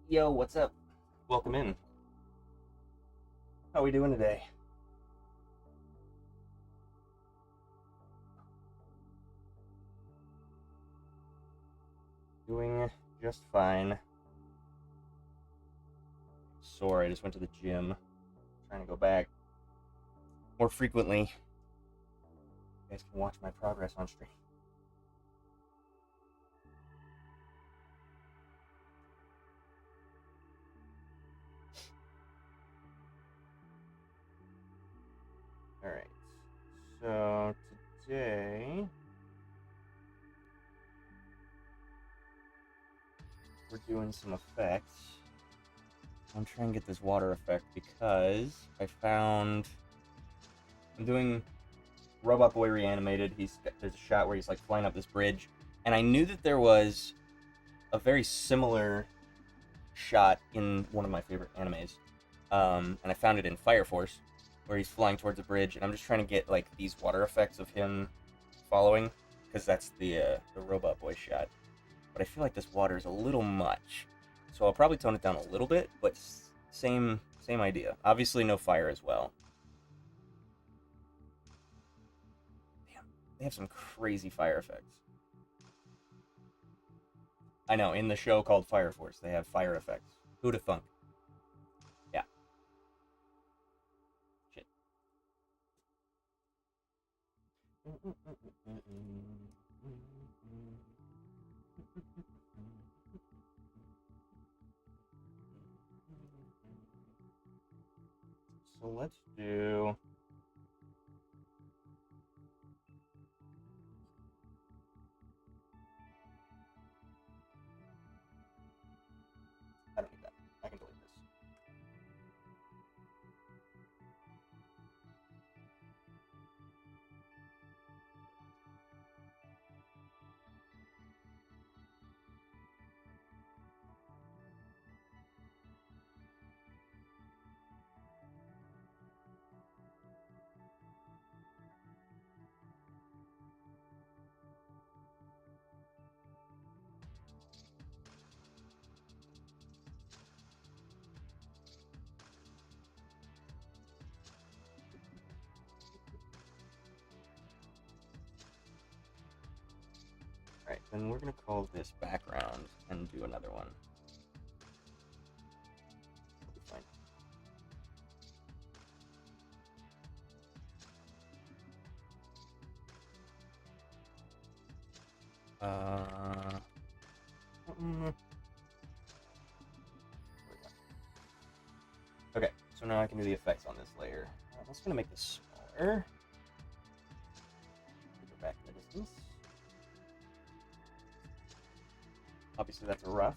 Yo, what's up? Welcome in. How are we doing today? Doing just fine. Sore. I just went to the gym. Trying to go back more frequently. You guys can watch my progress on stream. Alright. So today we're doing some effects. I'm trying to get this water effect because I'm doing Robot Boy Reanimated. There's a shot where he's like flying up this bridge, and I knew that there was a very similar shot in one of my favorite animes, and I found it in Fire Force, where he's flying towards a bridge, and I'm just trying to get like these water effects of him following, because that's the Robot Boy shot. But I feel like this water is a little much, so I'll probably tone it down a little bit, but same idea. Obviously, no fire as well. Damn, they have some crazy fire effects. I know, in the show called Fire Force, they have fire effects. Who'd have thunk? Yeah. Shit. So let's do... I don't need that. I can delete this. Alright, then we're going to call this background and do another one. That'll be fine. Okay, so now I can do the effects on this layer. I'm just going to make this smaller. Go back in the distance. Obviously, that's a rough.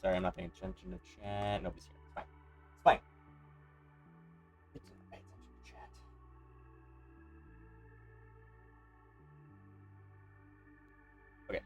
Sorry, I'm not paying attention to chat. Nobody's here. It's fine. It's fine. It's not pay attention to chat. Okay.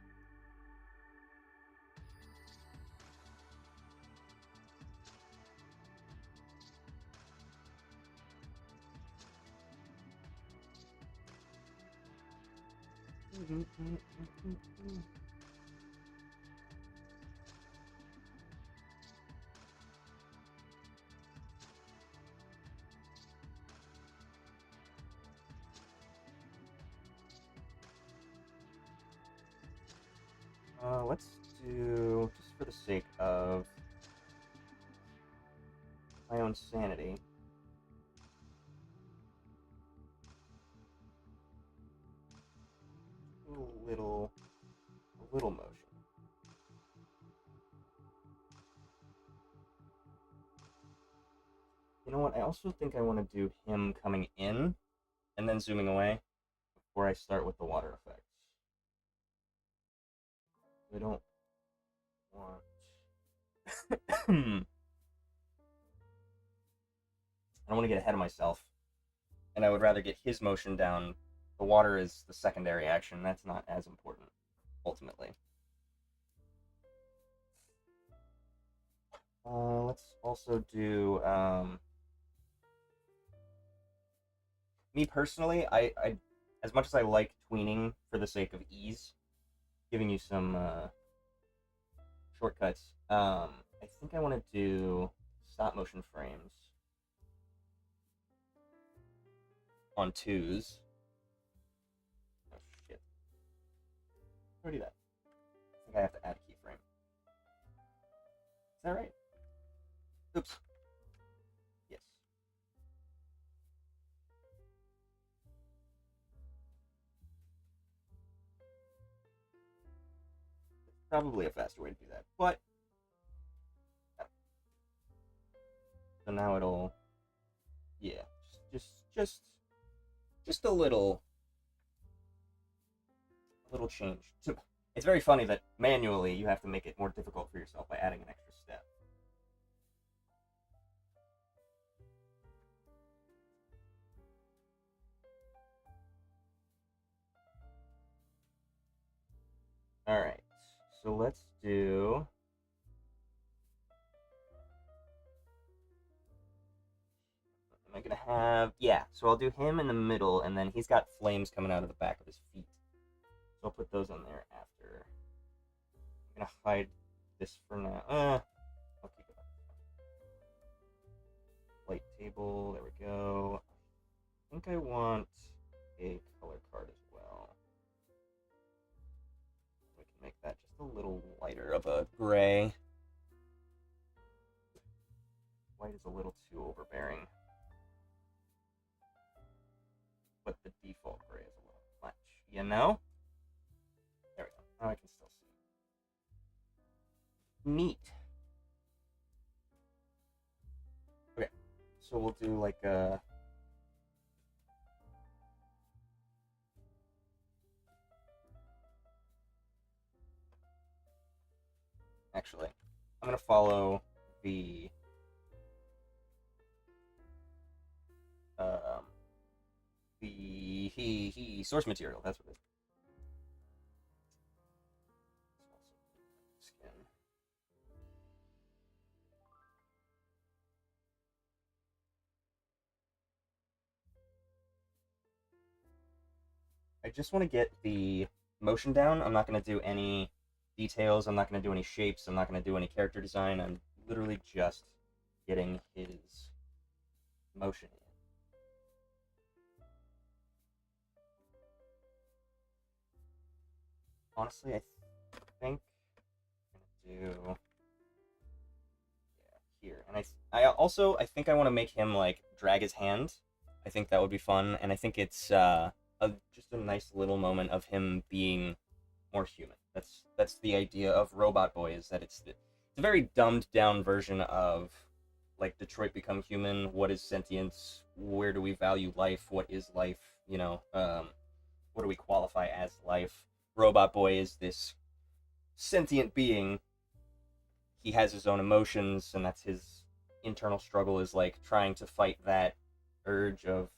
Let's do, just for the sake of my own sanity, a little motion. You know what? I also think I want to do him coming in and then zooming away before I start with the water effects. I don't want. I don't want to get ahead of myself, and I would rather get his motion down. The water is the secondary action. That's not as important, ultimately. Let's also do. Me personally, I, as much as I like tweening for the sake of ease, giving you some shortcuts. I think I want to do stop motion frames on twos. Oh shit! How do I do that? I think I have to add a keyframe. Is that right? Oops. Yes. Probably a faster way to do that, but so now it'll, yeah, just a little change. So it's very funny that manually you have to make it more difficult for yourself by adding an extra step. All right, so let's do. Am I gonna have? Yeah, so I'll do him in the middle, and then he's got flames coming out of the back of his feet. So I'll put those on there after. I'm gonna hide this for now. I'll keep it up. Light table. There we go. I think I want a color card as well. We can make that just a little lighter of a gray. White is a little too overbearing. But the default gray is a little much. You know? There we go. Now I can still see. Neat. Okay. So we'll do like a. Actually, I'm going to follow the. The source material. That's what it is. Skin. I just want to get the motion down. I'm not going to do any details. I'm not going to do any shapes. I'm not going to do any character design. I'm literally just getting his motion in. Honestly, I think I'm gonna do here, and I think I want to make him like drag his hand. I think that would be fun, and I think it's just a nice little moment of him being more human. That's the idea of Robot Boy, is that it's a very dumbed down version of like Detroit Become Human. What is sentience? Where do we value life? What is life? You know, what do we qualify as life? Robot Boy is this sentient being. He has his own emotions, and that's his internal struggle, is like trying to fight that urge of.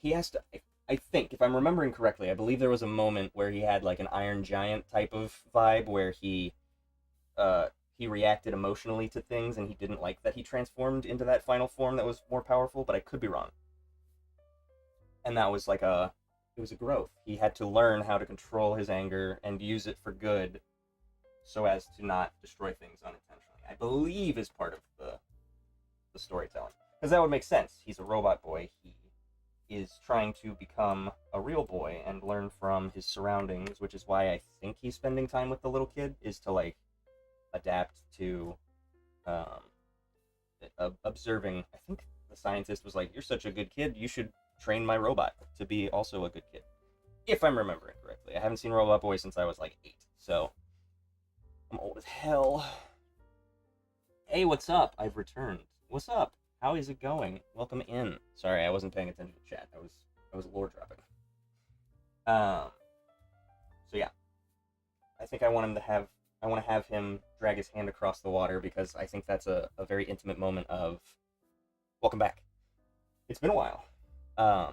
He has to. I think, if I'm remembering correctly, I believe there was a moment where he had like an Iron Giant type of vibe, where he reacted emotionally to things, and he didn't like that he transformed into that final form that was more powerful. But I could be wrong. And that was like it was a growth. He had to learn how to control his anger and use it for good, so as to not destroy things unintentionally. I believe is part of the storytelling, because that would make sense. He's a robot boy. He is trying to become a real boy and learn from his surroundings, which is why I think he's spending time with the little kid, is to like adapt to observing. I think the scientist was like, "You're such a good kid. You should train my robot to be also a good kid." if I'm remembering correctly. I haven't seen Robot Boy since I was like 8, so I'm old as hell. Hey, what's up? I've returned. What's up? How is it going? Welcome in. Sorry, I wasn't paying attention to chat. I was lore dropping. Um. So yeah, I think I want to have him drag his hand across the water because I think that's a very intimate moment of welcome back. It's been a while. I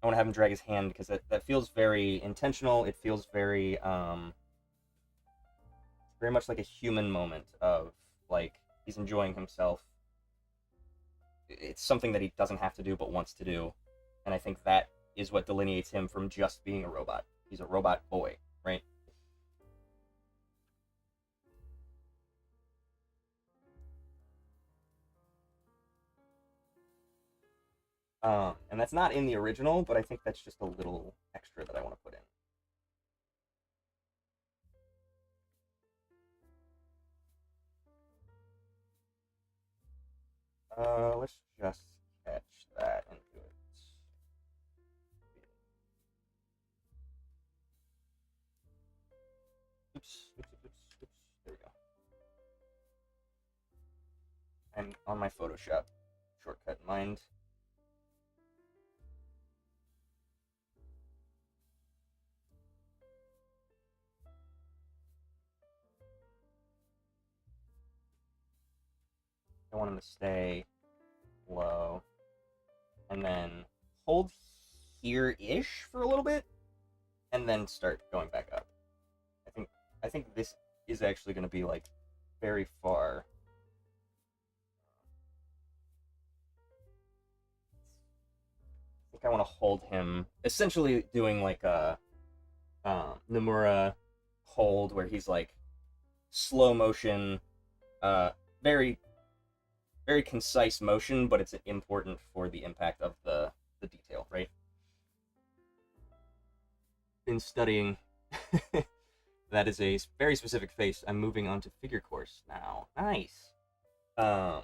want to have him drag his hand because that feels very intentional. It feels very much like a human moment of like he's enjoying himself. It's something that he doesn't have to do but wants to do, and I think that is what delineates him from just being a robot. He's a robot boy, right? And that's not in the original, but I think that's just a little extra that I want to put in. Let's just catch that and do it. Oops. There we go. I'm on my Photoshop shortcut in mind. I want him to stay low, and then hold here-ish for a little bit, and then start going back up. I think this is actually going to be like very far. I think I want to hold him, essentially doing like a Nomura hold where he's like slow motion, uh, very very concise motion, but it's important for the impact of the detail, right? Been studying. That is a very specific face. I'm moving on to figure course now. Nice. Are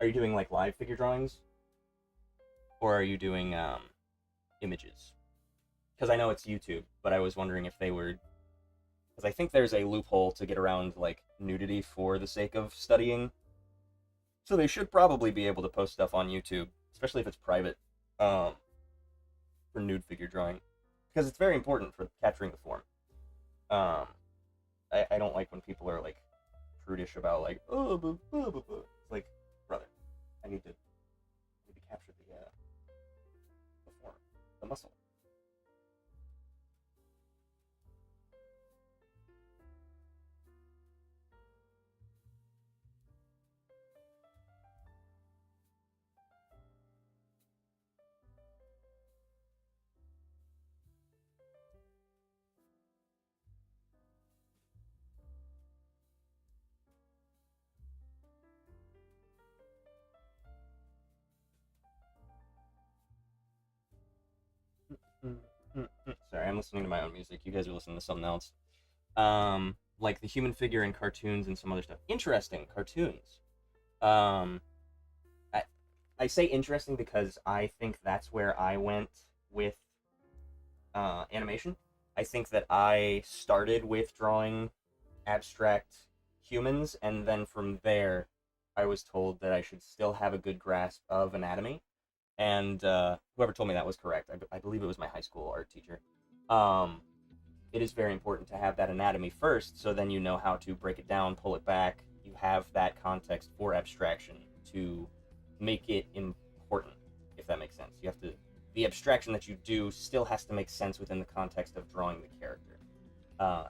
you doing like live figure drawings, or are you doing images? Because I know it's YouTube, but I was wondering if they were. Because I think there's a loophole to get around like nudity for the sake of studying. So they should probably be able to post stuff on YouTube, especially if it's private, um, for nude figure drawing, because it's very important for capturing the form. Um, I don't like when people are like prudish about like It's like, brother, I need to capture the form, the muscle. Sorry, I'm listening to my own music. You guys are listening to something else. Like the human figure in cartoons and some other stuff. Interesting cartoons. Um, I I say interesting because I think that's where I went with animation. I think that I started with drawing abstract humans, and then from there, I was told that I should still have a good grasp of anatomy. And whoever told me that was correct. I believe it was my high school art teacher. Um, it is very important to have that anatomy first, so then you know how to break it down, pull it back. You have that context for abstraction to make it important, if that makes sense. You have to, the abstraction that you do still has to make sense within the context of drawing the character.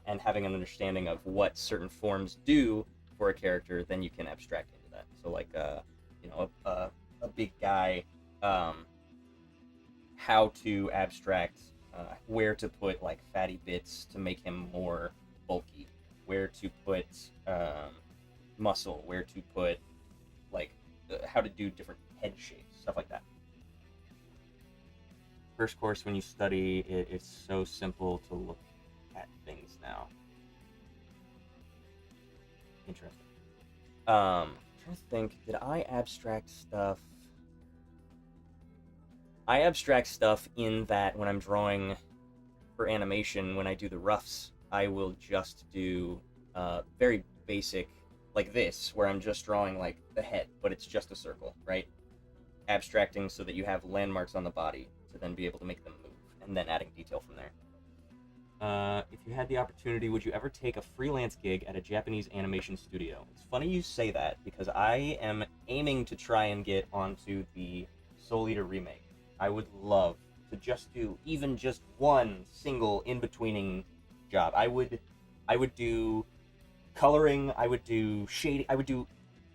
And having an understanding of what certain forms do for a character, then you can abstract into that. So, like, a big guy, um, how to abstract where to put like fatty bits to make him more bulky, where to put muscle, where to put like how to do different head shapes, stuff like that. First course when you study it, it's so simple to look at things now. Interesting. I'm trying to think, did I abstract stuff? I abstract stuff in that when I'm drawing for animation, when I do the roughs, I will just do very basic, like this, where I'm just drawing like the head, but it's just a circle, right? Abstracting so that you have landmarks on the body to then be able to make them move, and then adding detail from there. If you had the opportunity, would you ever take a freelance gig at a Japanese animation studio? It's funny you say that, because I am aiming to try and get onto the Soul Eater remake. I would love to just do even just one single in-betweening job. I would do coloring, I would do shading, I would do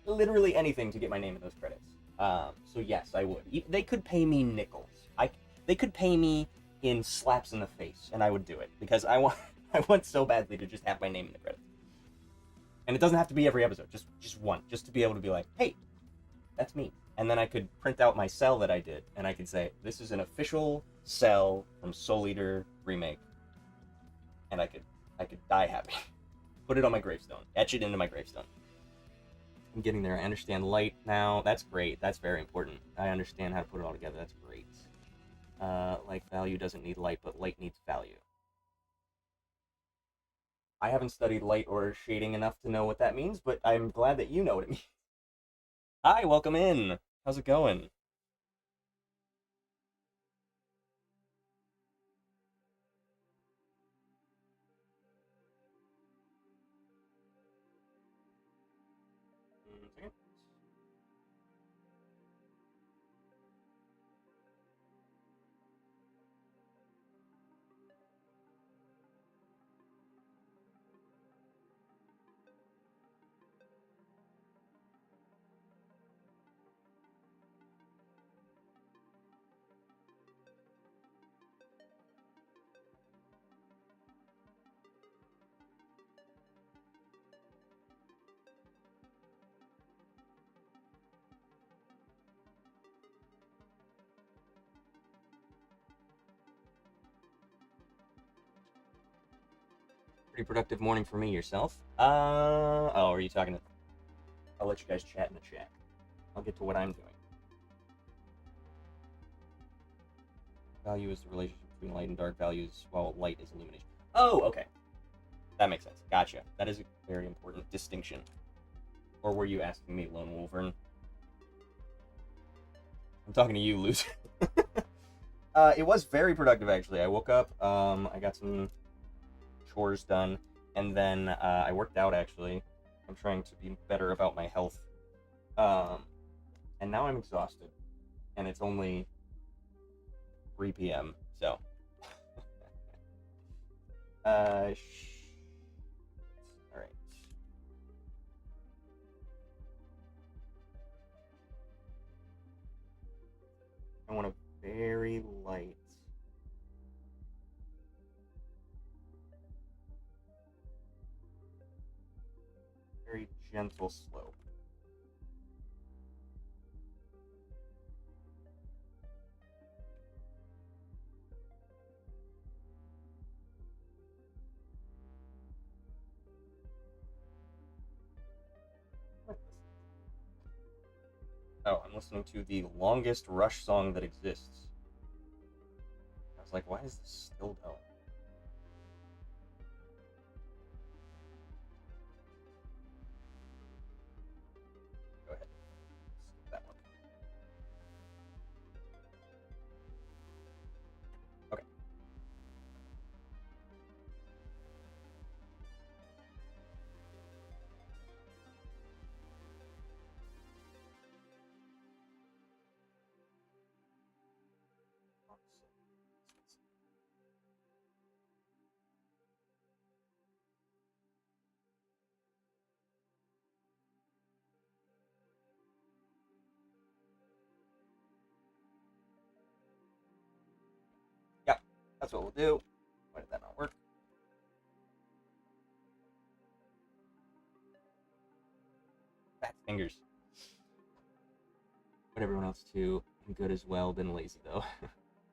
literally anything to get my name in those credits. So yes, I would. They could pay me nickels. They could pay me in slaps in the face, and I would do it, because I want so badly to just have my name in the credits. And it doesn't have to be every episode, just one, just to be able to be like, hey, that's me. And then I could print out my cell that I did, and I could say, this is an official cell from Soul Eater remake, and I could die happy. Put it on my gravestone, etch it into my gravestone. I'm getting there. I understand light now. That's great. That's very important. I understand how to put it all together. That's great. Like value doesn't need light, but light needs value. I haven't studied light or shading enough to know what that means, but I'm glad that you know what it means. Hi, welcome in. How's it going? Second. Pretty productive morning for me. Yourself? Oh, are you talking to... I'll let you guys chat in the chat. I'll get to what I'm doing. Value is the relationship between light and dark values, while light is illumination. Oh, okay. That makes sense. Gotcha. That is a very important distinction. Or were you asking me, Lone Wolvern? I'm talking to you, loser. It was very productive, actually. I woke up, I got some chores done, and then I worked out, actually. I'm trying to be better about my health. And now I'm exhausted. And it's only 3 p.m., so... Alright. I want a very light... very gentle slope. Oh, I'm listening to the longest Rush song that exists. I was like, why is this still going? Go ahead. Skip that one. Okay. Yep, that's what we'll do. Why did that not work? Fat fingers. But everyone else too. I'm good as well. Been lazy though.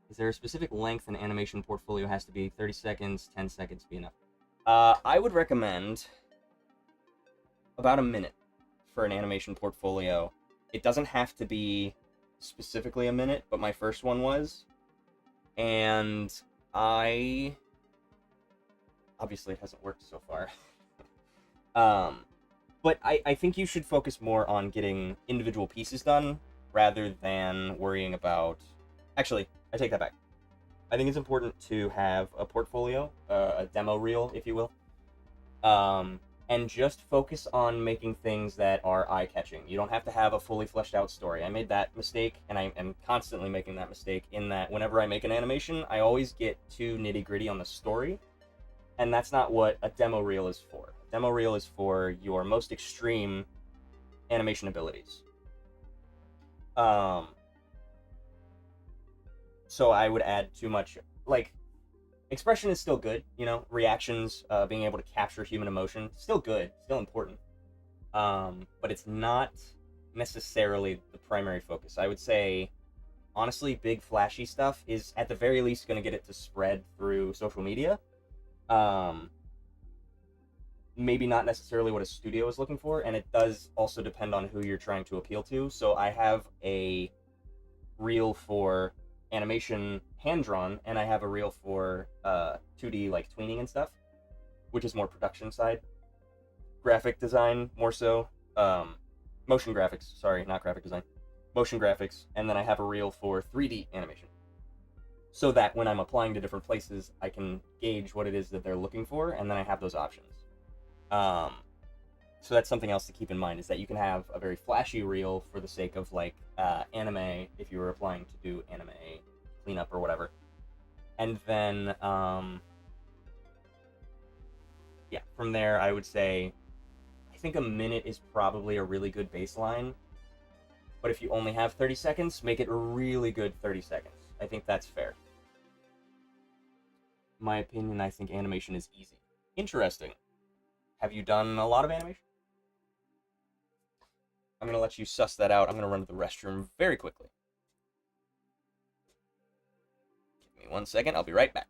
Is there a specific length an animation portfolio has to be? 30 seconds, 10 seconds be enough? I would recommend about a minute for an animation portfolio. It doesn't have to be specifically a minute, but my first one was. And I Obviously, it hasn't worked so far. um, but I think you should focus more on getting individual pieces done rather than worrying about. Actually, I take that back. I think it's important to have a portfolio, a demo reel, if you will, and just focus on making things that are eye catching. You don't have to have a fully fleshed out story. I made that mistake, and I am constantly making that mistake in that whenever I make an animation, I always get too nitty gritty on the story, and that's not what a demo reel is for. A demo reel is for your most extreme animation abilities. Um, so I would add too much, like, expression is still good, you know, reactions, being able to capture human emotion, still good, still important. But it's not necessarily the primary focus. I would say, honestly, big flashy stuff is at the very least going to get it to spread through social media. Um, Maybe not necessarily what a studio is looking for, and it does also depend on who you're trying to appeal to. So I have a reel for animation hand drawn, and I have a reel for 2D like tweening and stuff, which is more production side, graphic design more so, motion graphics. Sorry, not graphic design, motion graphics, and then I have a reel for 3D animation, so that when I'm applying to different places, I can gauge what it is that they're looking for, and then I have those options. Um, so that's something else to keep in mind, is that you can have a very flashy reel for the sake of like anime, if you were applying to do anime cleanup or whatever, and then yeah, from there I would say I think a minute is probably a really good baseline, but if you only have 30 seconds, make it a really good 30 seconds. I think that's fair. In my opinion, I think animation is easy. Interesting. Have you done a lot of animation? I'm going to let you suss that out. I'm going to run to the restroom very quickly. Give me 1 second. I'll be right back.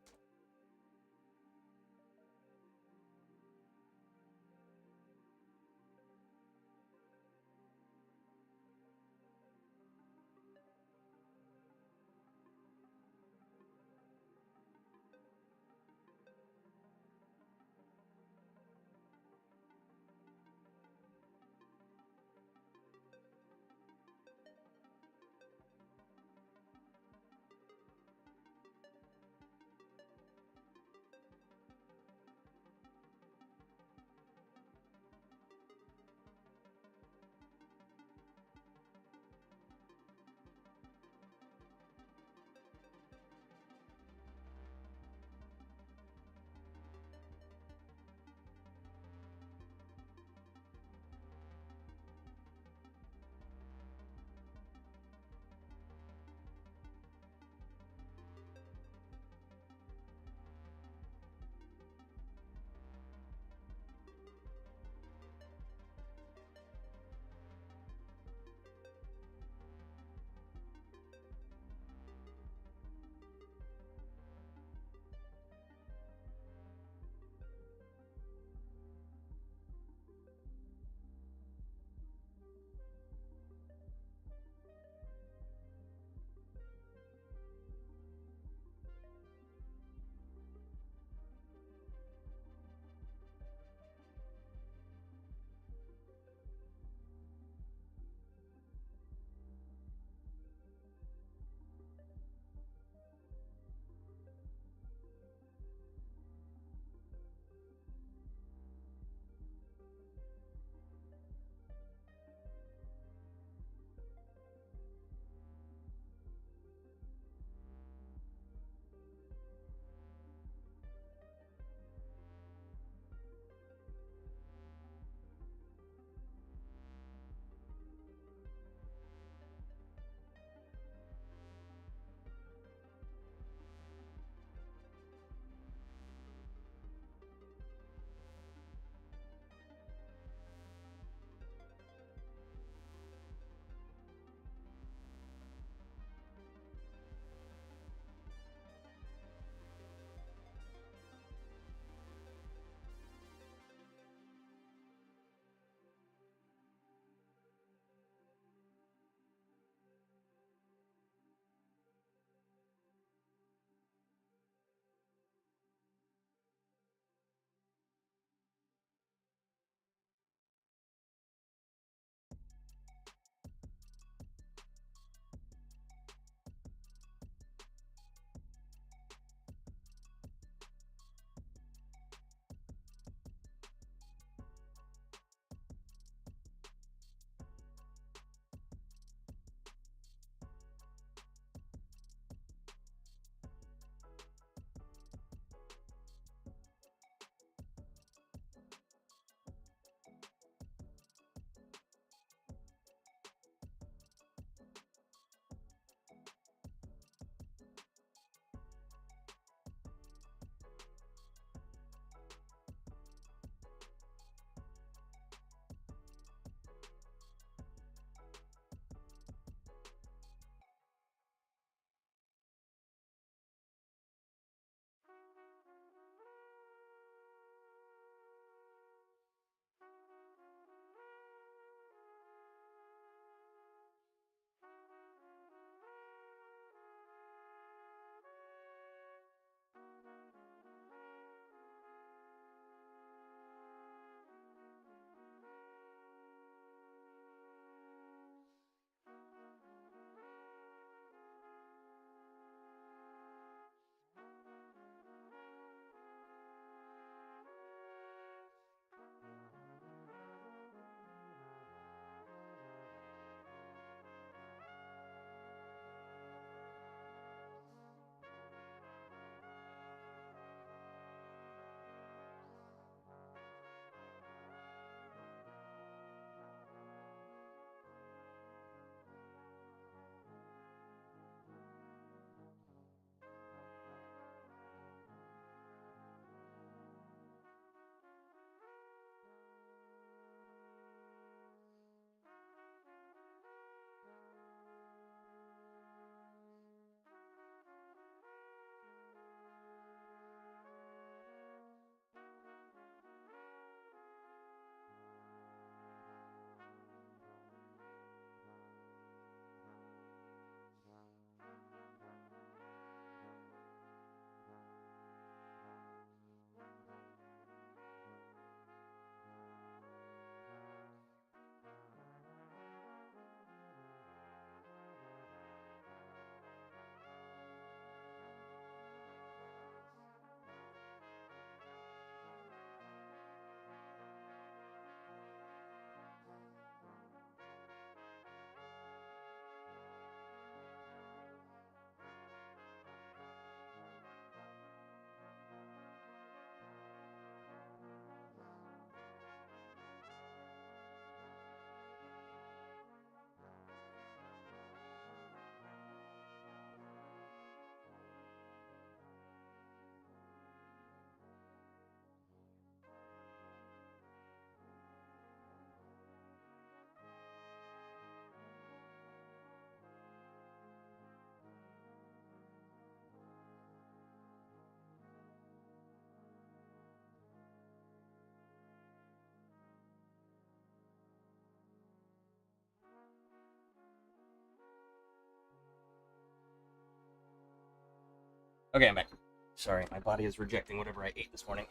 Okay, I'm back. Sorry, my body is rejecting whatever I ate this morning.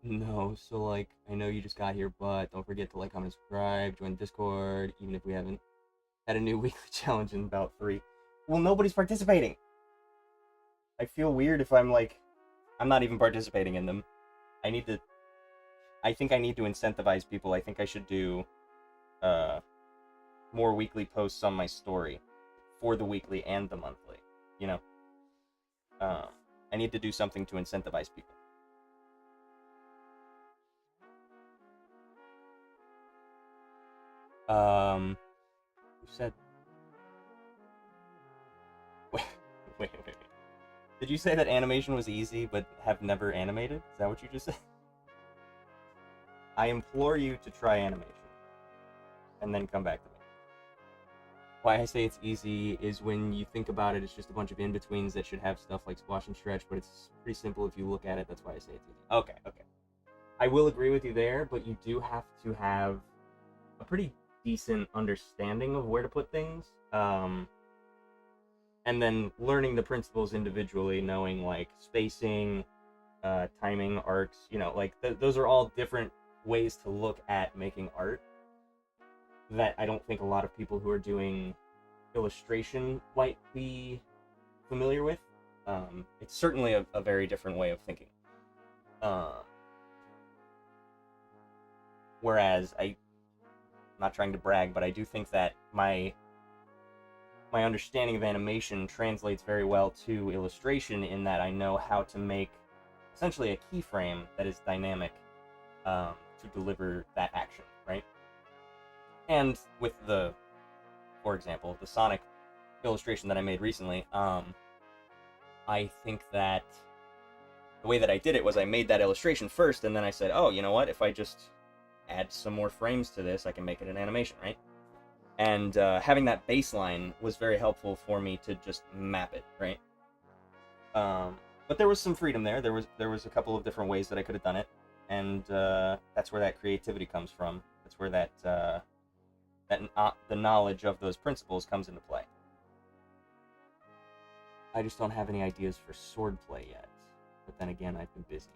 No, so like, I know you just got here, but don't forget to like, comment, subscribe, join Discord, even if we haven't had a new weekly challenge in about 3. Well, nobody's participating. I feel weird if I'm like, I'm not even participating in them. I think I need to incentivize people. I think I should do, more weekly posts on my story for the weekly and the monthly, you know? I need to do something to incentivize people. You said... Wait. Did you say that animation was easy, but have never animated? Is that what you just said? I implore you to try animation, and then come back to me. Why I say it's easy is when you think about it, it's just a bunch of in-betweens that should have stuff like squash and stretch, but it's pretty simple if you look at it. That's why I say it's easy. Okay. I will agree with you there, but you do have to have a pretty decent understanding of where to put things, and then learning the principles individually, knowing like spacing, timing, arcs, you know, like those are all different ways to look at making art that I don't think a lot of people who are doing illustration might be familiar with. It's certainly a very different way of thinking. Whereas I'm not trying to brag, but I do think that my understanding of animation translates very well to illustration in that I know how to make essentially a keyframe that is dynamic to deliver that action, right? And with for example, the Sonic illustration that I made recently, I think that the way that I did it was I made that illustration first, and then I said, oh, you know what, if I just add some more frames to this, I can make it an animation, right? And having that baseline was very helpful for me to just map it, right? But there was some freedom there. There was a couple of different ways that I could have done it, and that's where that creativity comes from. That's where the knowledge of those principles comes into play. I just don't have any ideas for swordplay yet. But then again, I've been busy.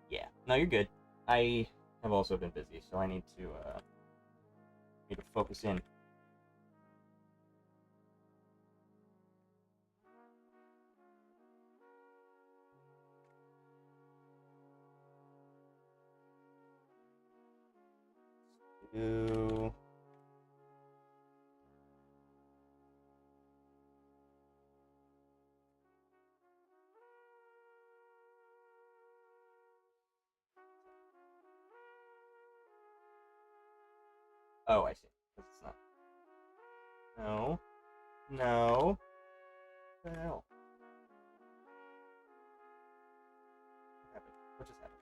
Yeah, no, you're good. I have also been busy, so I need to focus in. Oh, I see. It's not. No. What the hell? What happened? What just happened?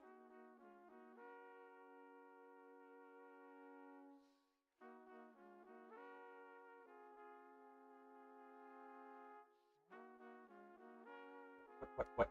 What?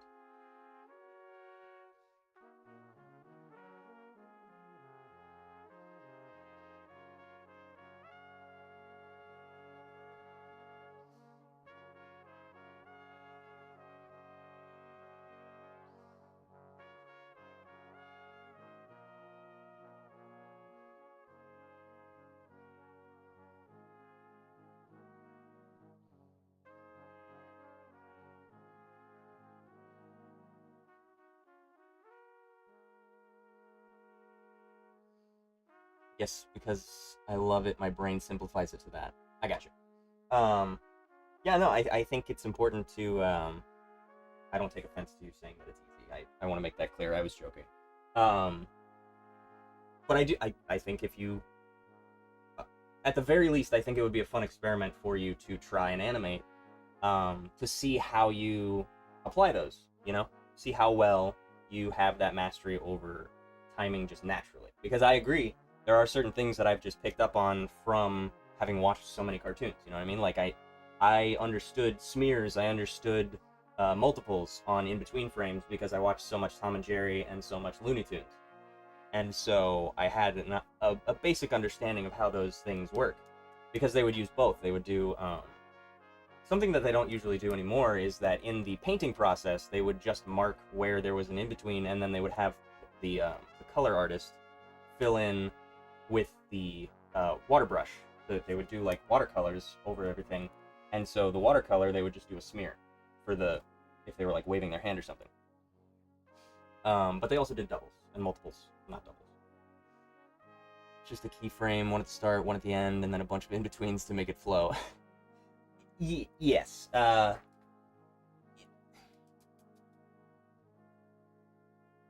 Yes, because I love it. My brain simplifies it to that. I got you. Yeah, no, I think it's important to, I don't take offense to you saying that it's easy. I want to make that clear. I was joking. But I think if you, at the very least, I think it would be a fun experiment for you to try and animate, to see how you apply those, you know? See how well you have that mastery over timing just naturally. Because I agree, there are certain things that I've just picked up on from having watched so many cartoons, you know what I mean? Like, I understood smears, I understood multiples on in-between frames because I watched so much Tom and Jerry and so much Looney Tunes. And so I had a basic understanding of how those things work. because they would use both. They would do something that they don't usually do anymore is that in the painting process, they would just mark where there was an in-between, and then they would have the color artist fill in with the water brush. They would do like watercolors over everything, and so the watercolor they would just do a smear for if they were like waving their hand or something. But they also did doubles and multiples, not doubles. Just a keyframe, one at the start, one at the end, and then a bunch of in-betweens to make it flow. Yes. That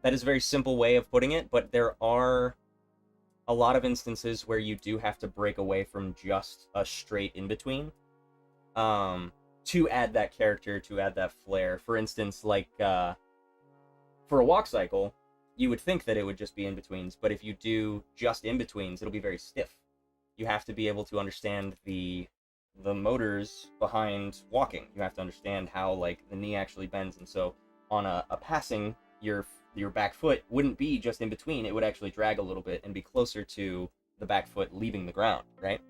is a very simple way of putting it, but there are a lot of instances where you do have to break away from just a straight in-between to add that character, to add that flair. For instance, like for a walk cycle, you would think that it would just be in-betweens, but if you do just in-betweens, it'll be very stiff. You have to be able to understand the motors behind walking. You have to understand how like the knee actually bends, and so on a passing, your back foot wouldn't be just in between. It would actually drag a little bit and be closer to the back foot leaving the ground, right?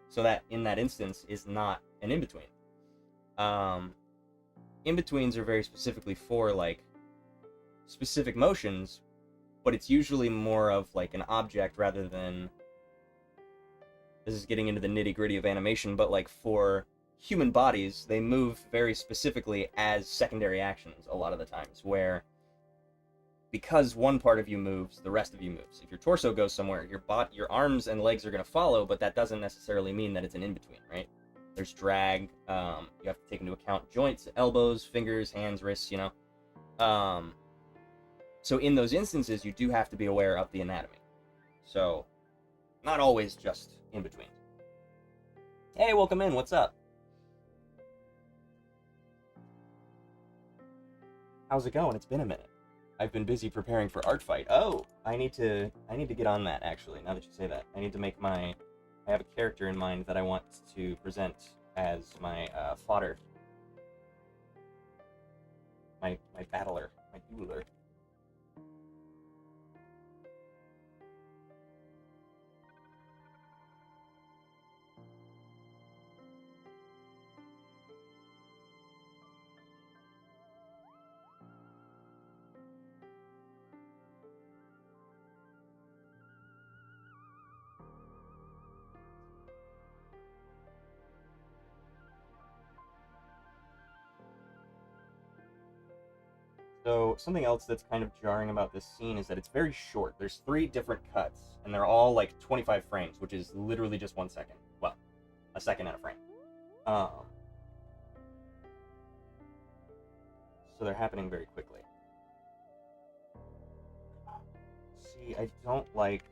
So that in that instance is not an in-between. In-betweens are very specifically for like specific motions, but it's usually more of like an object rather than, this is getting into the nitty-gritty of animation, but like for human bodies, they move very specifically as secondary actions a lot of the times, where because one part of you moves, the rest of you moves. If your torso goes somewhere, your arms and legs are going to follow, but that doesn't necessarily mean that it's an in-between, right? There's drag, you have to take into account joints, elbows, fingers, hands, wrists, you know? So in those instances, you do have to be aware of the anatomy. So, not always just in between. Hey, welcome in, what's up? How's it going? It's been a minute. I've been busy preparing for Art Fight. Oh, I need to get on that, actually, now that you say that. I need to make I have a character in mind that I want to present as my fodder. My battler, my dueler. So something else that's kind of jarring about this scene is that it's very short. There's 3 different cuts, and they're all like 25 frames, which is literally just 1 second. Well, a second and a frame. So they're happening very quickly. See, I don't like...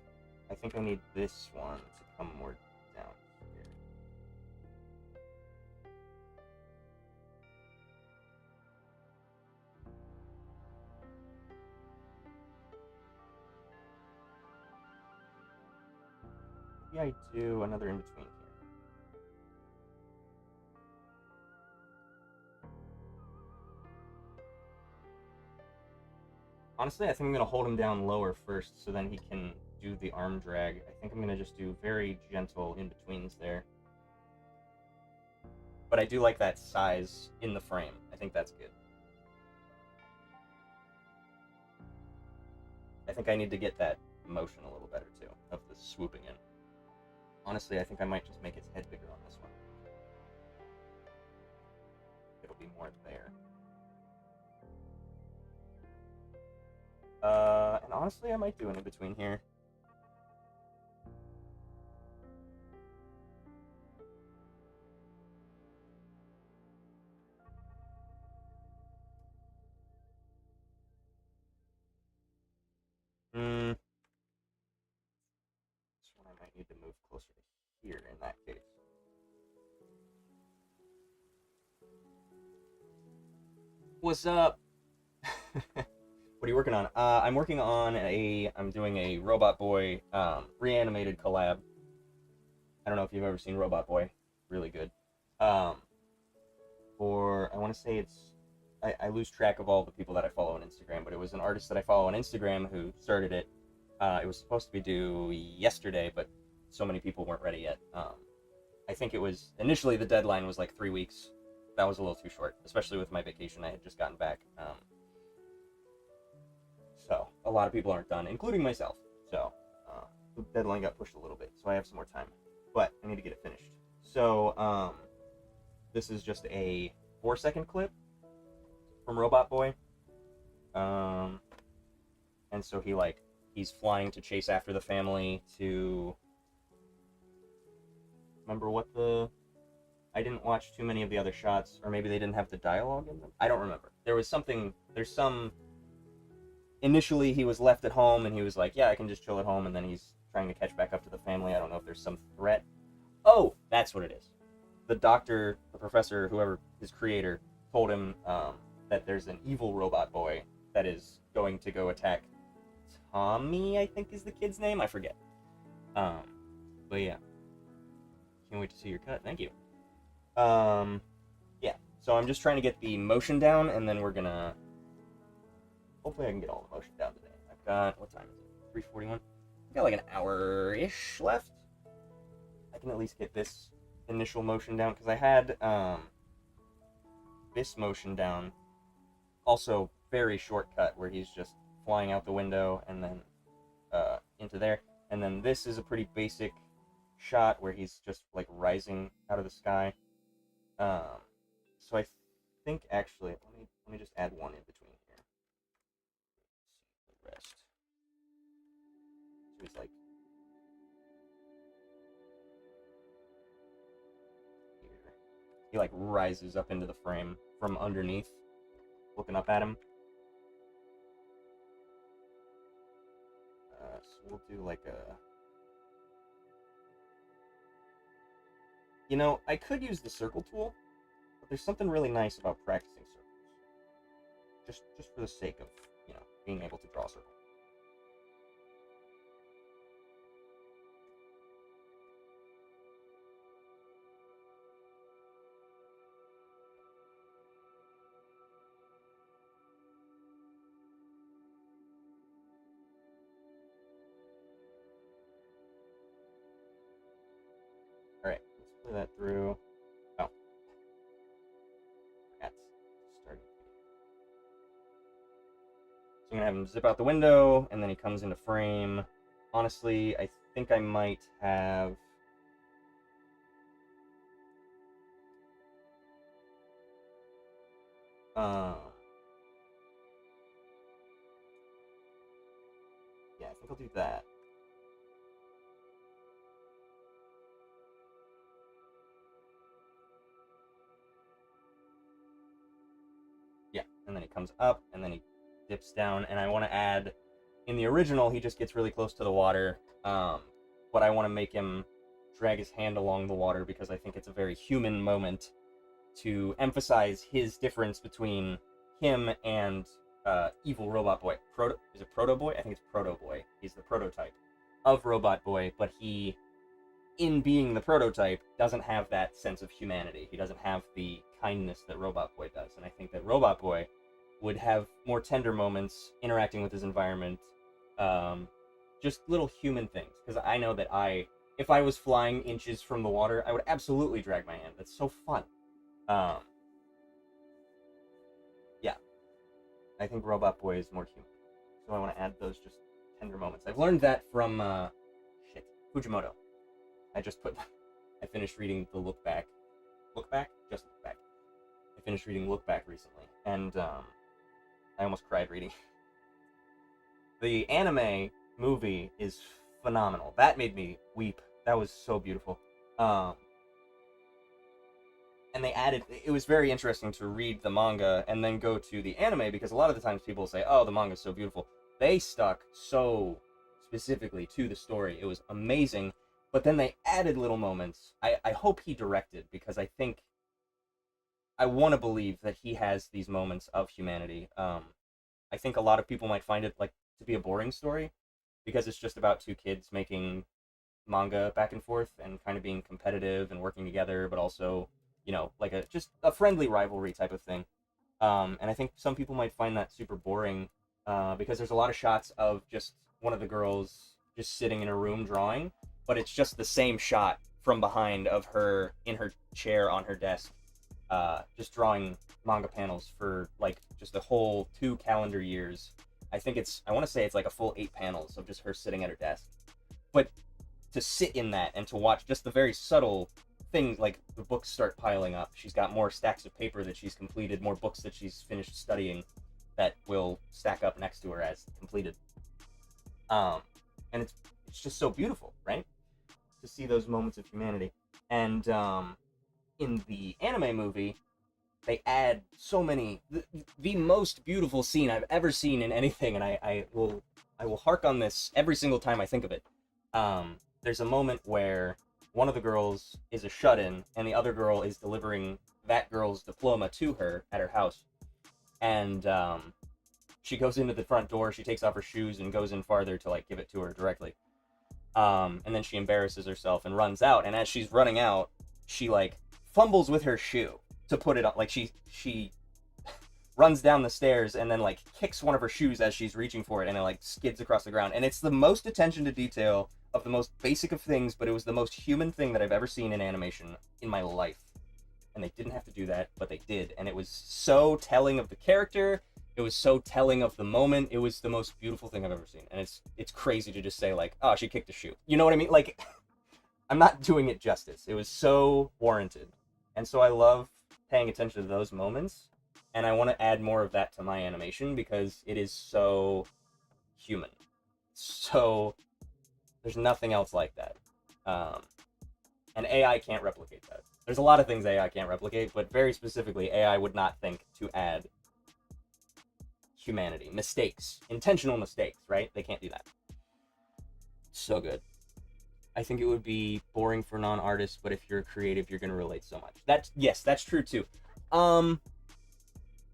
I think I need this one to come more down here. Maybe I do another in between here. Honestly, I think I'm going to hold him down lower first so then he can do the arm drag. I think I'm going to just do very gentle in-betweens there. But I do like that size in the frame. I think that's good. I think I need to get that motion a little better too, of the swooping in. Honestly, I think I might just make its head bigger on this one. It'll be more there. And honestly, I might do an in-between here. This one I might need to move closer to here in that case. What's up? What are you working on? I'm working on I'm doing a Robot Boy Reanimated collab. I don't know if you've ever seen Robot Boy. Really good. I want to say I lose track of all the people that I follow on Instagram, but it was an artist that I follow on Instagram who started it. It was supposed to be due yesterday, but so many people weren't ready yet. I think it was initially the deadline was like 3 weeks. That was a little too short, especially with my vacation. I had just gotten back. So a lot of people aren't done, including myself. So the deadline got pushed a little bit, so I have some more time, but I need to get it finished. So this is just a 4-second clip from Robot Boy. And so he's flying to chase after the family to remember what the I didn't watch too many of the other shots, or maybe they didn't have the dialogue in them. I don't remember. There's some initially he was left at home and he was like, yeah, I can just chill at home, and then he's trying to catch back up to the family. I don't know if there's some threat. Oh, that's what it is. The doctor, the professor, whoever, his creator, told him that there's an evil robot boy that is going to go attack Tommy, I think is the kid's name. I forget. But yeah. Can't wait to see your cut. Thank you. Yeah. So I'm just trying to get the motion down, and then we're gonna... Hopefully I can get all the motion down today. I've got... What time is it? 3:41? I've got like an hour-ish left. I can at least get this initial motion down, because I had this motion down. Also, very shortcut, where he's just flying out the window, and then into there. And then this is a pretty basic shot where he's just like rising out of the sky. So I think actually, let me just add one in between here. The rest. So he's like here. He like rises up into the frame from underneath, looking up at him. So we'll do like a... You know, I could use the circle tool, but there's something really nice about practicing circles. Just for the sake of, being able to draw a circle. Alright, let's play that through. Oh. That's starting. So I'm gonna have him zip out the window, and then he comes into frame. Honestly, I think I might have... Yeah, I think I'll do that. Yeah, and then he comes up, and then he dips down, and I want to add... In the original, he just gets really close to the water, but I want to make him drag his hand along the water, because I think it's a very human moment to emphasize his difference between him and evil Robot Boy. Is it Proto Boy? I think it's Proto Boy. He's the prototype of Robot Boy, but he, in being the prototype, doesn't have that sense of humanity. He doesn't have the kindness that Robot Boy does, and I think that Robot Boy would have more tender moments interacting with his environment, just little human things, because I know that if I was flying inches from the water, I would absolutely drag my hand. That's so fun. Yeah, I think Robot Boy is more human, so I want to add those just tender moments. I've learned that from Fujimoto. I finished reading the Look Back, just Look Back. I finished reading Look Back recently, and I almost cried reading. The anime movie is phenomenal. That made me weep. That was so beautiful. And it was very interesting to read the manga and then go to the anime, because a lot of the times people say, oh, the manga's so beautiful. They stuck so specifically to the story. It was amazing, but then they added little moments. I hope he directed, because I want to believe that he has these moments of humanity. I think a lot of people might find it like to be a boring story, because it's just about two kids making manga back and forth and kind of being competitive and working together, but also, like just a friendly rivalry type of thing. And I think some people might find that super boring, because there's a lot of shots of just one of the girls just sitting in a room drawing, but it's just the same shot from behind of her in her chair on her desk, just drawing manga panels for like just a whole 2 calendar years. I want to say it's like a full 8 panels of just her sitting at her desk. But to sit in that and to watch just the very subtle things, like the books start piling up. She's got more stacks of paper that she's completed, more books that she's finished studying that will stack up next to her as completed. And it's just so beautiful, right? To see those moments of humanity. And in the anime movie, they add so many the most beautiful scene I've ever seen in anything, and I will hark on this every single time I think of it. There's a moment where one of the girls is a shut-in, and the other girl is delivering that girl's diploma to her at her house, and she goes into the front door, she takes off her shoes and goes in farther to like give it to her directly. And then she embarrasses herself and runs out, and as she's running out, she like fumbles with her shoe to put it on, like she runs down the stairs and then like kicks one of her shoes as she's reaching for it, and it like skids across the ground. And it's the most attention to detail of the most basic of things, but it was the most human thing that I've ever seen in animation in my life. And they didn't have to do that, but they did, and it was so telling of the character. It was so telling of the moment. It was the most beautiful thing I've ever seen, and it's crazy to just say like, oh, she kicked a shoe. You know what I mean? Like, I'm not doing it justice. It was so warranted, and so I love paying attention to those moments, and I want to add more of that to my animation because it is so human. So there's nothing else like that, and AI can't replicate that. There's a lot of things AI can't replicate, but very specifically, AI would not think to add humanity. Mistakes. Intentional mistakes, right? They can't do that. So good. I think it would be boring for non-artists, but if you're creative, you're going to relate so much. Yes, that's true too.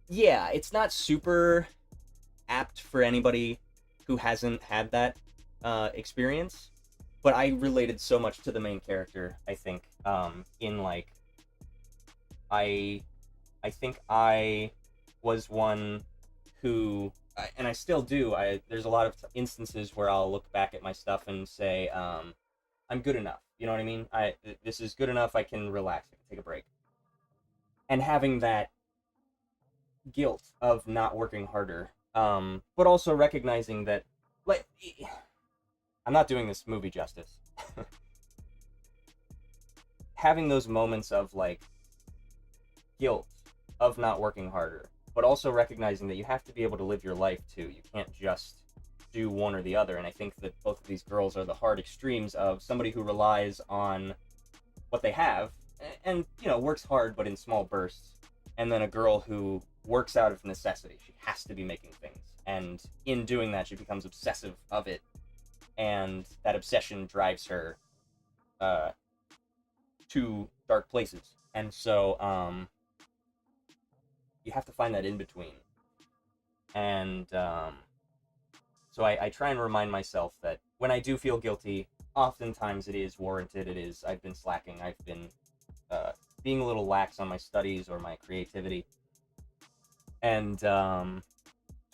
Yeah, it's not super apt for anybody who hasn't had that experience, but I related so much to the main character, I think, in like, I think I was one who, and I still do, there's a lot of instances where I'll look back at my stuff and say, I'm good enough. You know what I mean? This is good enough. I can relax. I can take a break. And having that guilt of not working harder, but also recognizing that, like, I'm not doing this movie justice. Having those moments of like guilt of not working harder, but also recognizing that you have to be able to live your life too. You can't just do one or the other. And I think that both of these girls are the hard extremes of somebody who relies on what they have and, you know, works hard but in small bursts, and then a girl who works out of necessity. She has to be making things, and in doing that she becomes obsessive of it, and that obsession drives her to dark places. And so you have to find that in between. And so I try and remind myself that when I do feel guilty, oftentimes it is warranted. I've been slacking. I've been being a little lax on my studies or my creativity. And so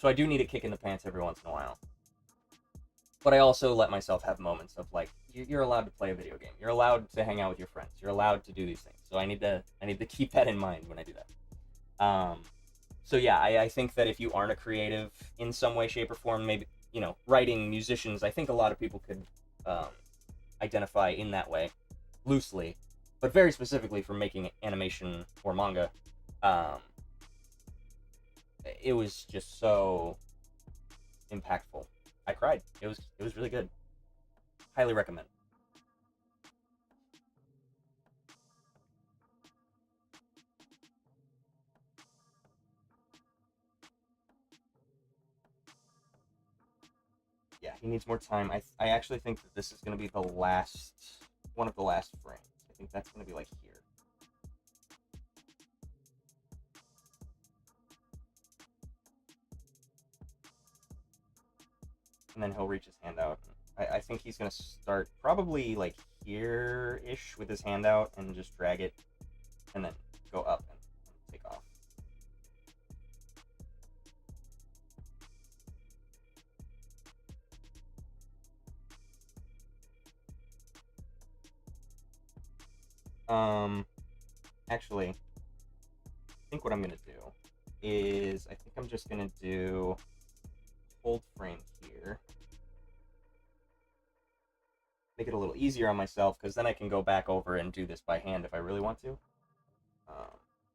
I do need a kick in the pants every once in a while. But I also let myself have moments of like, you're allowed to play a video game. You're allowed to hang out with your friends. You're allowed to do these things. So I need to keep that in mind when I do that. So yeah, I think that if you aren't a creative in some way, shape, or form, maybe, you know, writing, musicians, I think a lot of people could identify in that way, loosely, but very specifically for making animation or manga. It was just so impactful. I cried. It was really good. Highly recommend. Yeah, he needs more time. I actually think that this is going to be one of the last frames. I think that's going to be like here. And then he'll reach his hand out. I think he's going to start probably like here-ish with his hand out and just drag it and then go up and take off. Actually, I think what I'm gonna do is I think I'm just gonna do hold frame here. Make it a little easier on myself, because then I can go back over and do this by hand if I really want to.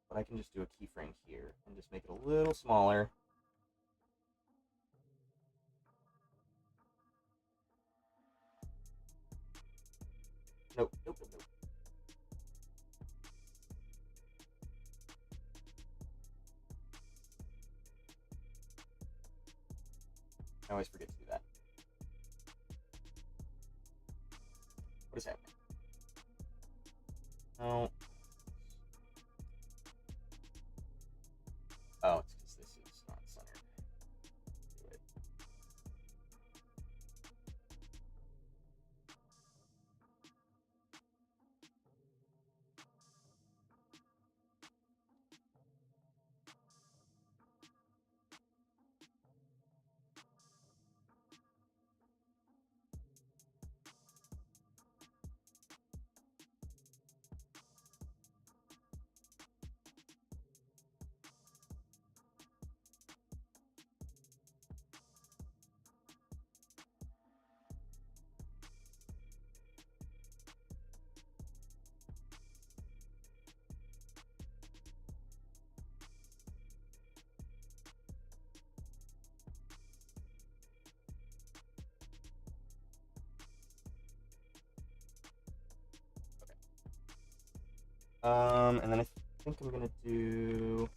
But I can just do a keyframe here and just make it a little smaller. Nope, nope, nope, nope. I always forget to do that. What is happening? No. Oh, it's because this is not centered. Do it. And then I think I'm gonna do.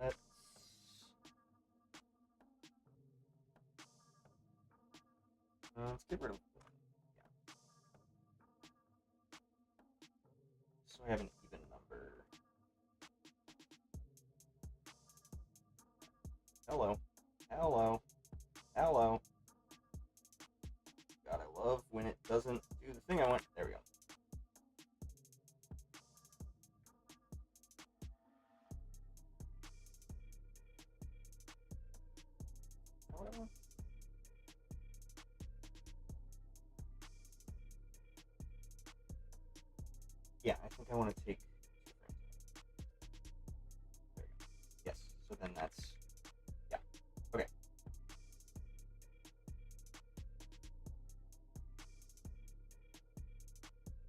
Let's. Let's get rid of. Yeah. So I have an even number. Hello. Hello. Hello. God, I love when it doesn't do the thing I want. There we go. Hello? Yeah, I think I want to take. There we go. Yes. So then that's. Yeah. Okay.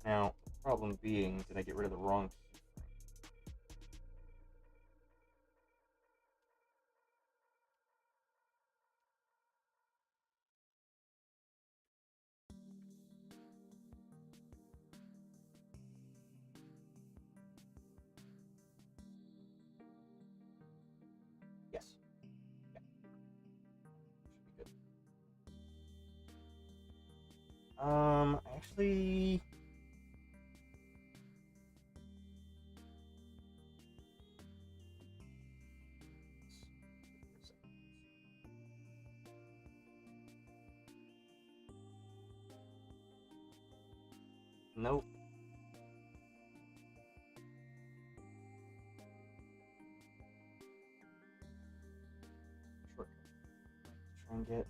Now, problem being, did I get rid of the wrong keyframe? Yes. Yeah. Should be good. Actually. Nope. Shortcut. Try and get.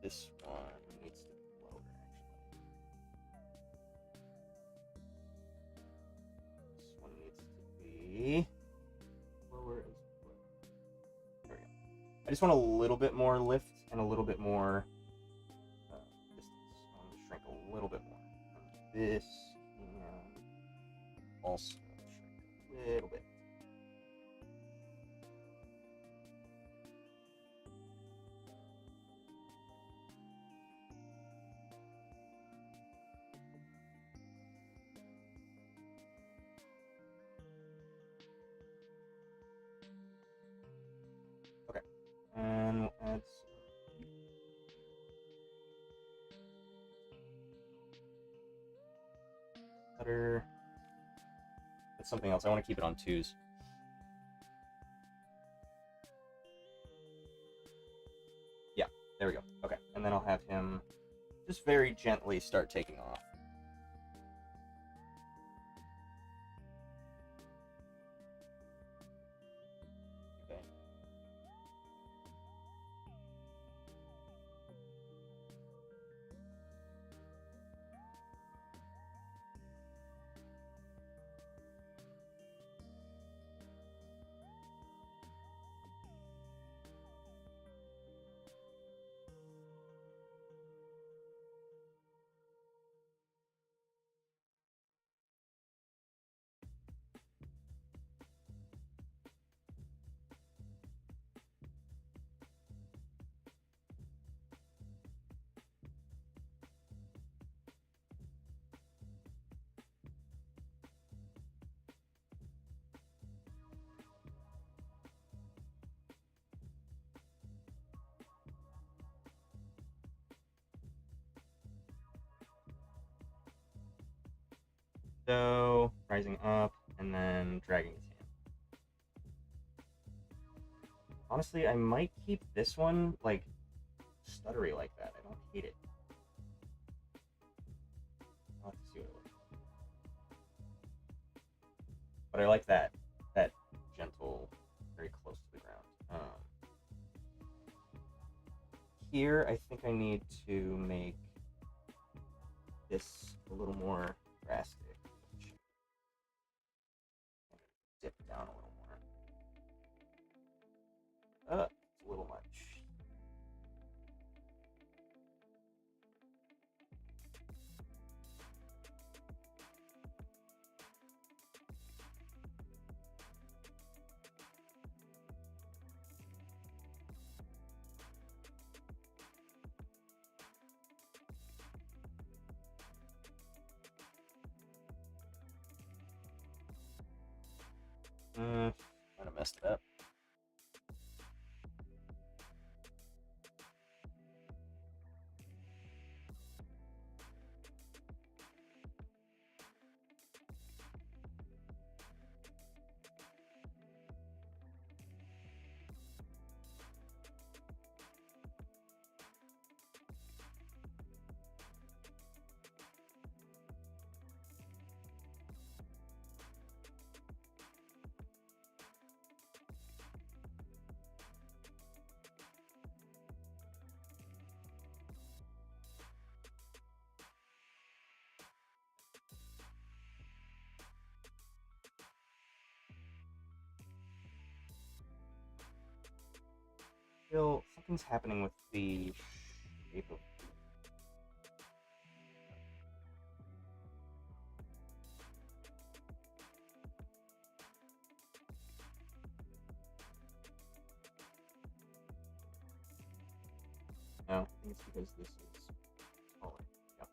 This one needs to be lower, actually. This one needs to be lower as well. There we go. I just want a little bit more lift and a little bit more distance. I want to shrink a little bit more. This can also shrink a little bit. Okay, and we'll add some butter. That's something else. I want to keep it on 2s. Yeah, there we go. Okay, and then I'll have him just very gently start taking off. So, rising up, and then dragging his hand. Honestly, I might keep this one, like, stuttery like that. I don't hate it. I'll have to see what it looks like. But I like that gentle, very close to the ground. Here, I think I need to make this a little more drastic. Dip down a little more. It's a little much. Might have messed it up. Still, something's happening with the shape of. No, I think it's because this is taller. Yep.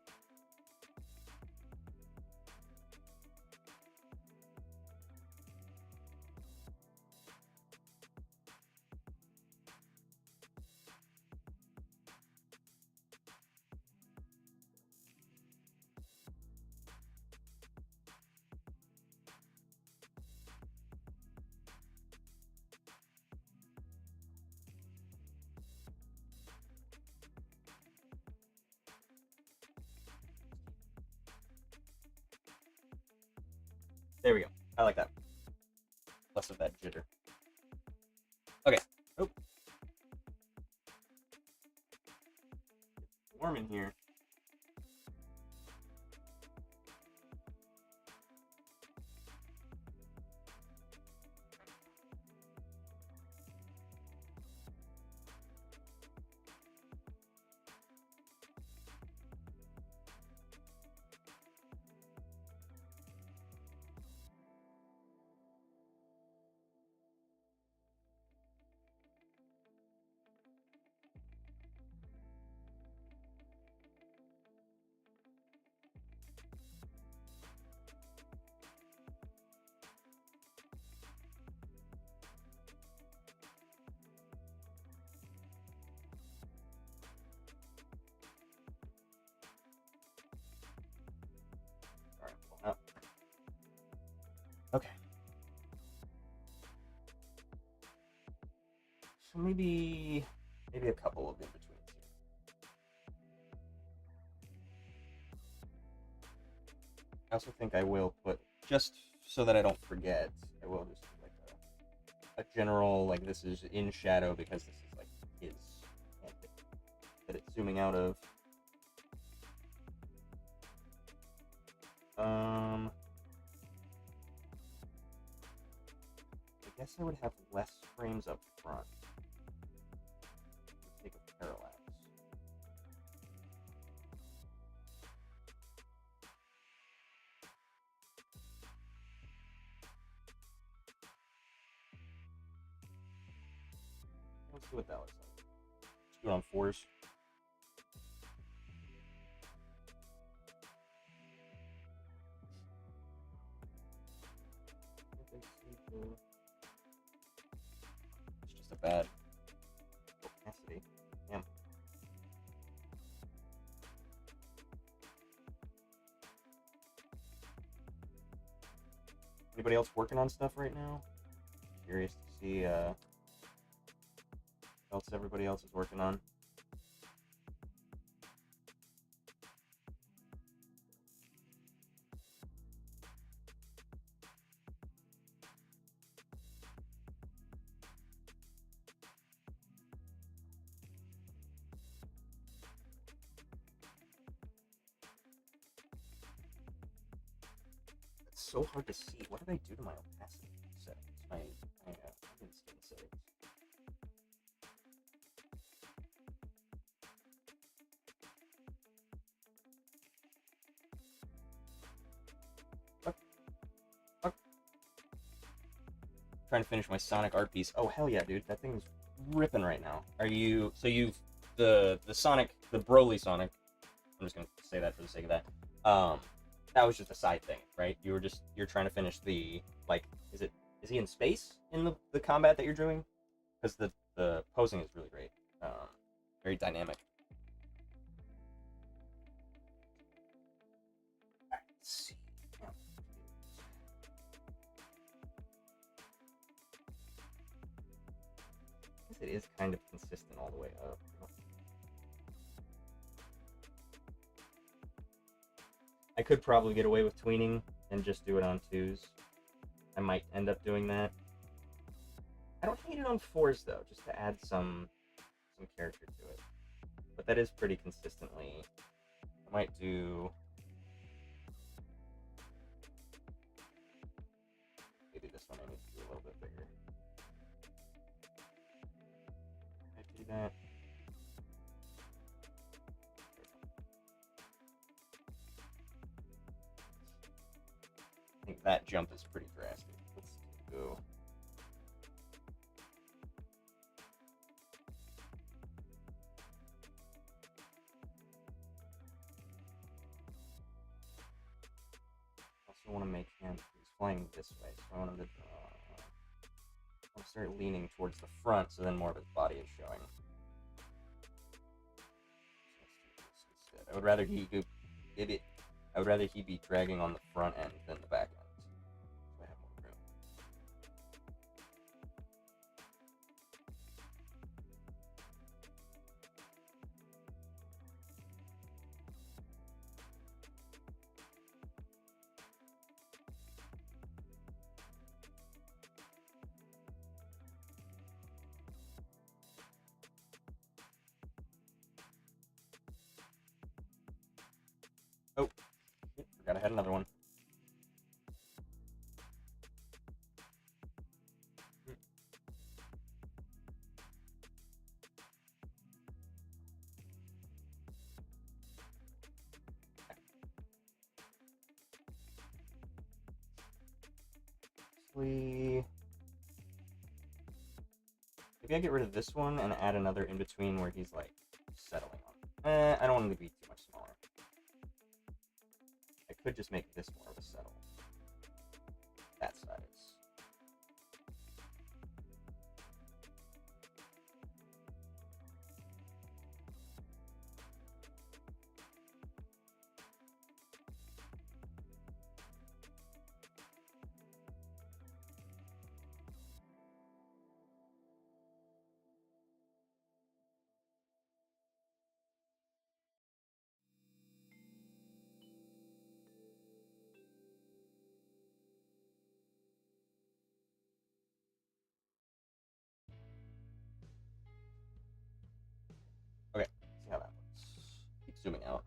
There we go. I like that. Less of that jitter. Okay. Oh. It's warm in here. Alright, pulling up. Okay. So maybe a couple of in-betweens here. I also think I will put, just so that I don't forget, I will just do like a general, like this is in shadow because this is like his hand that it's zooming out of. I guess I would have less frames up front. For the sake of parallax. Let's see what that looks like. Let's do it on 4s. It's just a bad opacity. Damn. Anybody else working on stuff right now? Curious to see what else everybody else is working on. It's so hard to see. What did I do to my opacity settings? My skin settings. Fuck. Trying to finish my Sonic art piece. Oh hell yeah, dude! That thing's ripping right now. Are you? So you've the Sonic, the Broly Sonic. I'm just gonna say that for the sake of that. That was just a side thing, right? You're trying to finish the, like, is he in space in the combat that you're doing? Because the posing is really great, very dynamic. Let's see. I guess it is kind of consistent all the way up. I could probably get away with tweening and just do it on 2s. I might end up doing that. I don't hate it on 4s though, just to add some character to it. But that is pretty consistently. I might do maybe this one I need to do a little bit bigger. I do that. I think that jump is pretty drastic. Let's go. Also want to make him, he's flying this way, so I want him to start leaning towards the front, so then more of his body is showing. So let's do this instead. I would rather he be dragging on the front end than the back end. So I have more room. Oh, forgot I had another one. Maybe I get rid of this one and add another in between where he's like settling on. I don't want him to be too much smaller. I could just make this more of a settle. That size. Okay, see how that looks. Keep zooming out.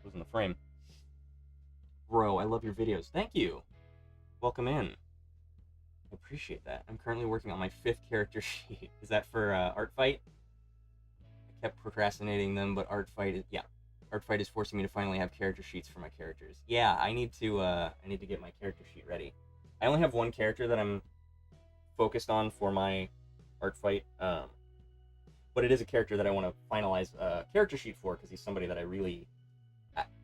Losing the frame. Bro, I love your videos. Thank you. Welcome in. I appreciate that. I'm currently working on my 5th character sheet. Is that for Art Fight? I kept procrastinating them, but Art Fight is forcing me to finally have character sheets for my characters. Yeah, I need to get my character sheet ready. I only have one character that I'm focused on for my Art Fight, but it is a character that I want to finalize a character sheet for because he's somebody that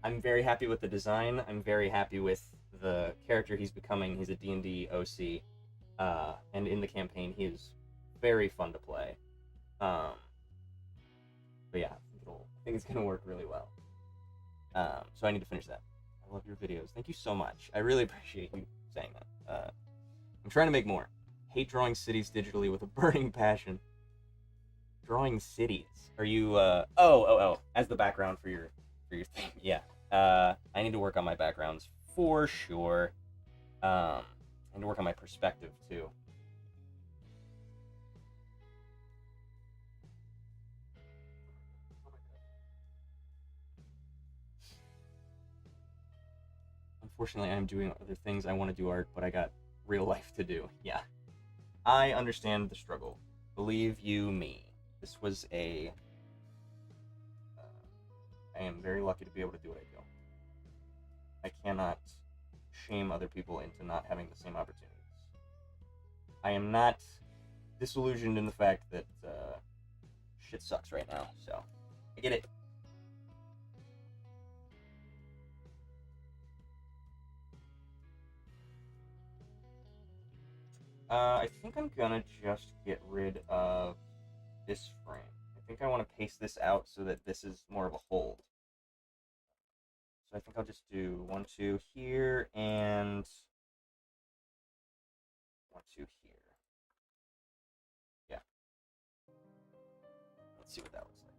I'm very happy with the design. I'm very happy with the character he's becoming. He's a D&D OC, and in the campaign he is very fun to play. But yeah, I think it's gonna work really well. So I need to finish that. I love your videos. Thank you so much. I really appreciate you saying that. I'm trying to make more. Hate drawing cities digitally with a burning passion. Drawing cities. Are you? Oh. As the background for your thing. Yeah. I need to work on my backgrounds for sure. I need to work on my perspective too. Unfortunately, I'm doing other things. I want to do art, but I got real life to do. Yeah. I understand the struggle. Believe you me. This was a. I am very lucky to be able to do what I do. I cannot shame other people into not having the same opportunities. I am not disillusioned in the fact that shit sucks right now, so I get it. I think I'm gonna just get rid of this frame. I think I want to paste this out so that this is more of a hold. So I think I'll just do 1, 2 here and 1, 2 here. Yeah. Let's see what that looks like.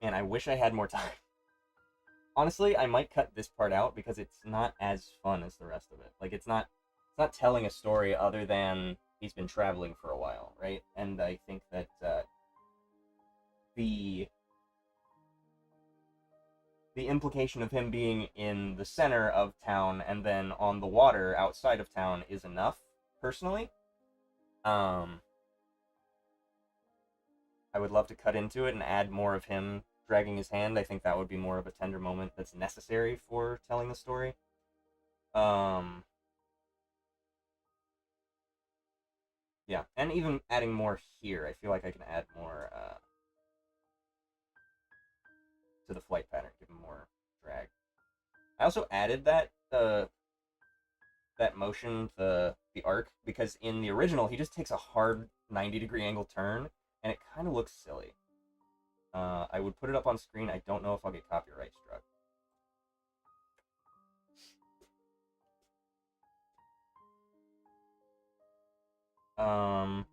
And I wish I had more time. Honestly, I might cut this part out because it's not as fun as the rest of it. Like it's not telling a story other than he's been traveling for a while, right? And I think that the implication of him being in the center of town and then on the water outside of town is enough, personally. I would love to cut into it and add more of him dragging his hand. I think that would be more of a tender moment that's necessary for telling the story. Yeah, and even adding more here, I feel like I can add more to the flight pattern, give him more drag. I also added that motion, the arc, because in the original he just takes a hard 90-degree angle turn, and it kind of looks silly. I would put it up on screen. I don't know if I'll get copyright struck. I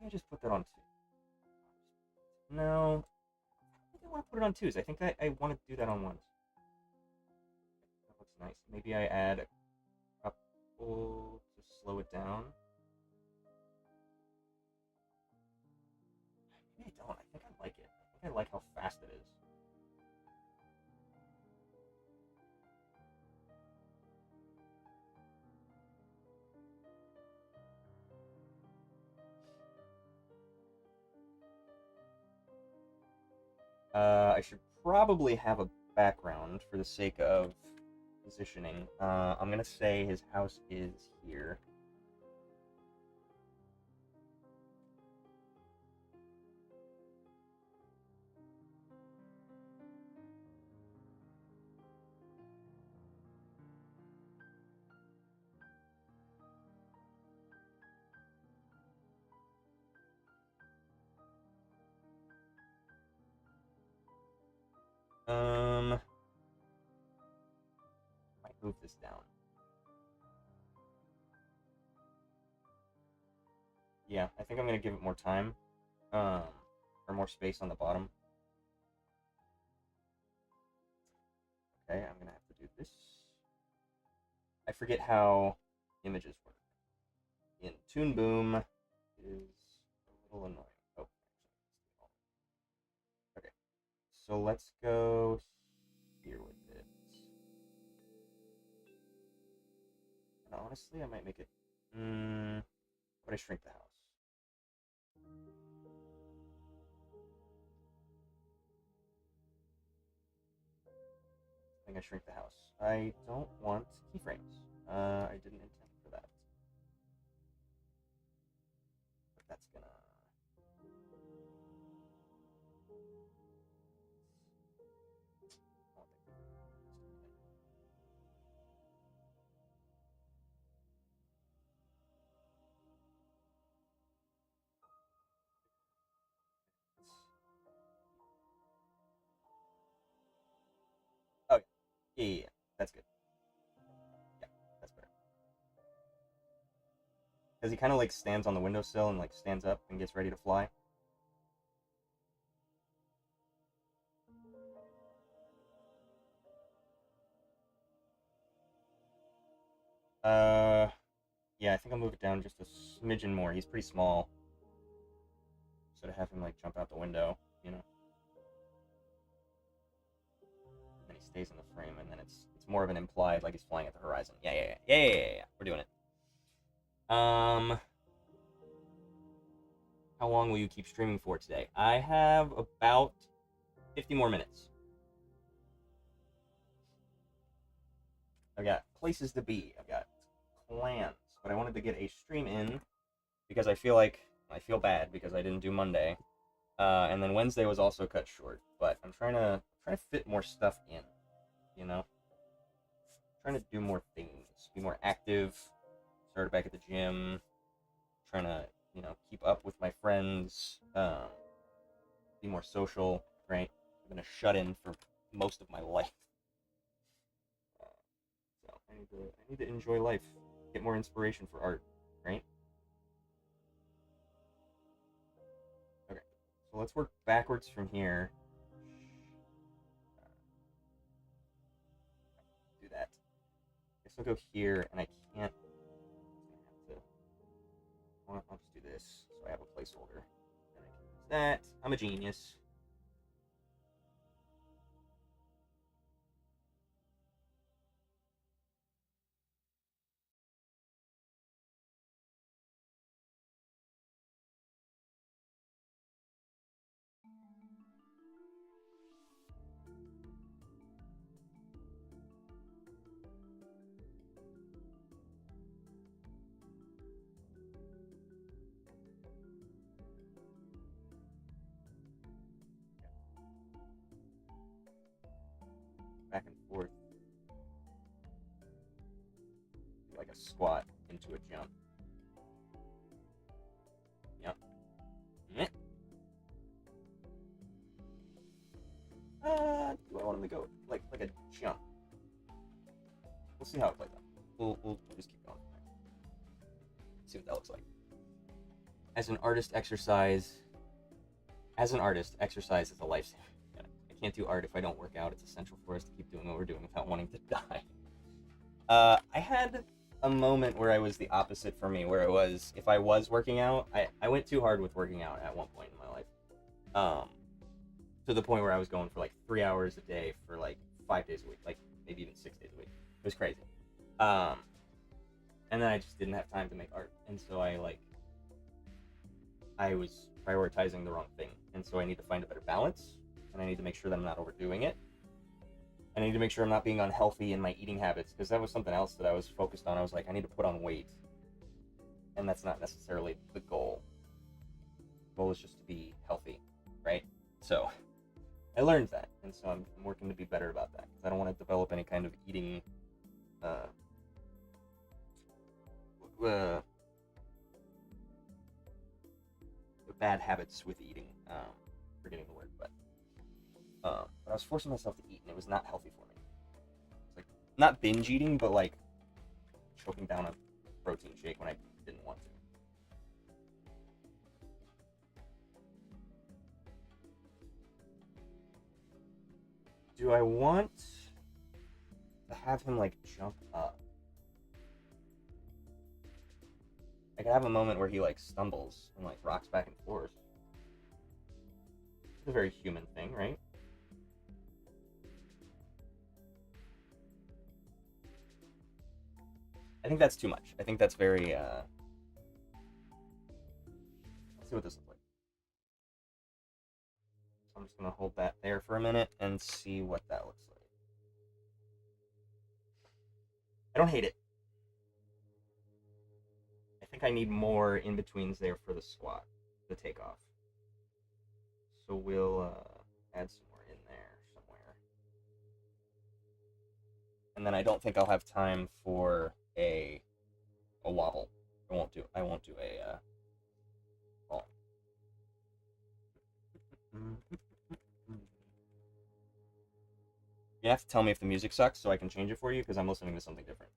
just put that on 2. No, I think I want to put it on 2s. I think I want to do that on 1s. That looks nice. Maybe I add a couple to slow it down. Maybe I don't. I think I like it. I think I like how fast it is. I should probably have a background for the sake of positioning. I'm gonna say his house is here. Might move this down. Yeah, I think I'm gonna give it more time, or more space on the bottom. Okay, I'm gonna have to do this. I forget how images work. In Toon Boom is a little annoying. Oh, okay. So let's go here with it. And honestly, I might make it. But I shrink the house. I think I shrink the house. I don't want keyframes. I didn't intend for that. But that's gonna. Yeah, yeah, yeah. That's good. Yeah, that's better. Because he kind of like stands on the windowsill and like stands up and gets ready to fly. Uh, yeah, I think I'll move it down just a smidgen more. He's pretty small. So to have him like jump out the window, you know. And then he stays in the frame, and then it's more of an implied like he's flying at the horizon. Yeah, yeah, yeah, yeah, yeah, yeah, yeah. We're doing it. How long will you keep streaming for today? I have about 50 more minutes. I've got places to be. I've got plans, but I wanted to get a stream in because I feel bad because I didn't do Monday, and then Wednesday was also cut short. But I'm trying to fit more stuff in, you know, trying to do more things, be more active. Started back at the gym, trying to keep up with my friends, be more social. Right, I've been a shut in for most of my life. So I need to enjoy life, get more inspiration for art, right? Okay, so let's work backwards from here. Do that. I guess I'll go here, and I can't. Have to. I'll just do this, so I have a placeholder. And I can use that. I'm a genius. Back and forth, like a squat into a jump. Yep. Do I want him to go like a jump? We'll see how it plays out. We'll just keep going. See what that looks like. As an artist, exercise. As an artist, exercise is a lifesaver. I can't do art if I don't work out. It's essential for us to keep doing what we're doing without wanting to die. I had a moment where I was the opposite for me, where it was if I was working out, I went too hard with working out at one point in my life. To the point where I was going for like 3 hours a day for like 5 days a week, like maybe even 6 days a week. It was crazy. And then I just didn't have time to make art, and so I was prioritizing the wrong thing, and so I need to find a better balance, and I need to make sure that I'm not overdoing it. I need to make sure I'm not being unhealthy in my eating habits, because that was something else that I was focused on. I was like, I need to put on weight, and that's not necessarily the goal. The goal is just to be healthy, right? So I learned that, and so I'm working to be better about that, because I don't want to develop any kind of eating bad habits with eating. Forgetting the word, but I was forcing myself to eat, and it was not healthy for me. It's like not binge eating, but like choking down a protein shake when I didn't want to. Do I want to have him like jump up? I could have a moment where he like stumbles and like rocks back and forth. It's a very human thing, right? I think that's too much. I think that's very let's see what this looks like. So I'm just gonna hold that there for a minute and see what that looks like. I don't hate it. I think I need more in-betweens there for the squat, the takeoff. So we'll add some more in there somewhere. And then I don't think I'll have time for a wobble. I won't do a ball. You have to tell me if the music sucks so I can change it for you because I'm listening to something different.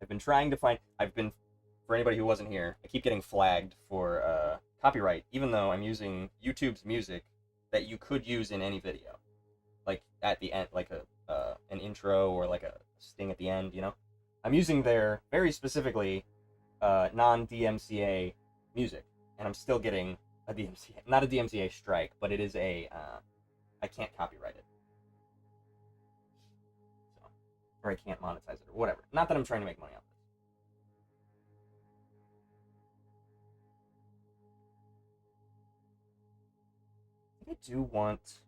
I've been trying to find. For anybody who wasn't here, I keep getting flagged for copyright, even though I'm using YouTube's music that you could use in any video, like at the end, like an intro or like a sting at the end. You know, I'm using their very specifically non-DMCA music, and I'm still getting a DMCA, not a DMCA strike, but it is a I can't copyright it, so, or I can't monetize it or whatever. Not that I'm trying to make money off it. I do want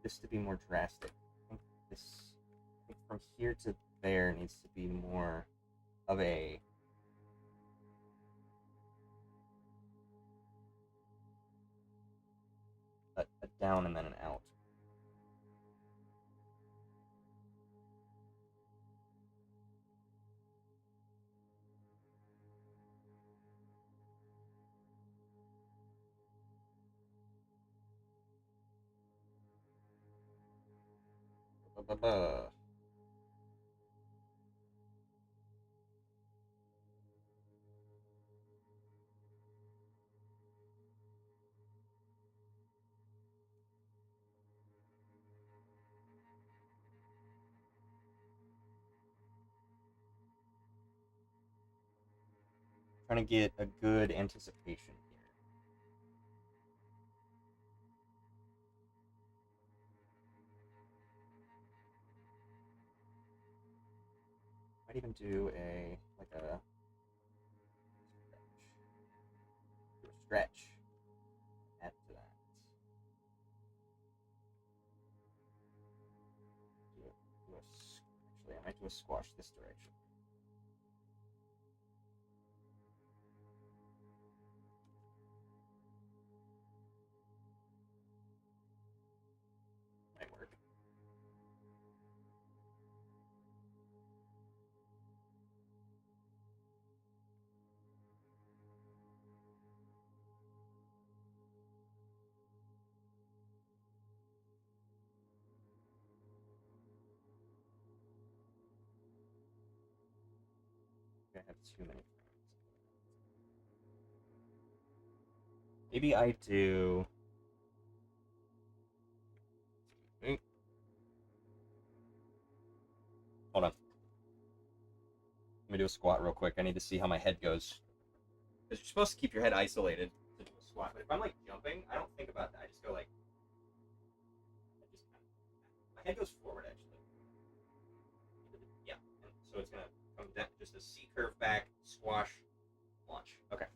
this to be more drastic. I think from here to there needs to be more of a down and then an out. Trying to get a good anticipation here. Might even do a stretch. Add to that. Actually, I might do a squash this direction. Might work. I have too many frames. Maybe I do. Hold on. Let me do a squat real quick. I need to see how my head goes. Because you're supposed to keep your head isolated to do a squat. But if I'm like jumping, I don't think about that. I just go like. My head goes forward actually. Yeah. And so it's gonna come down just a C curve back, squash, launch. Okay.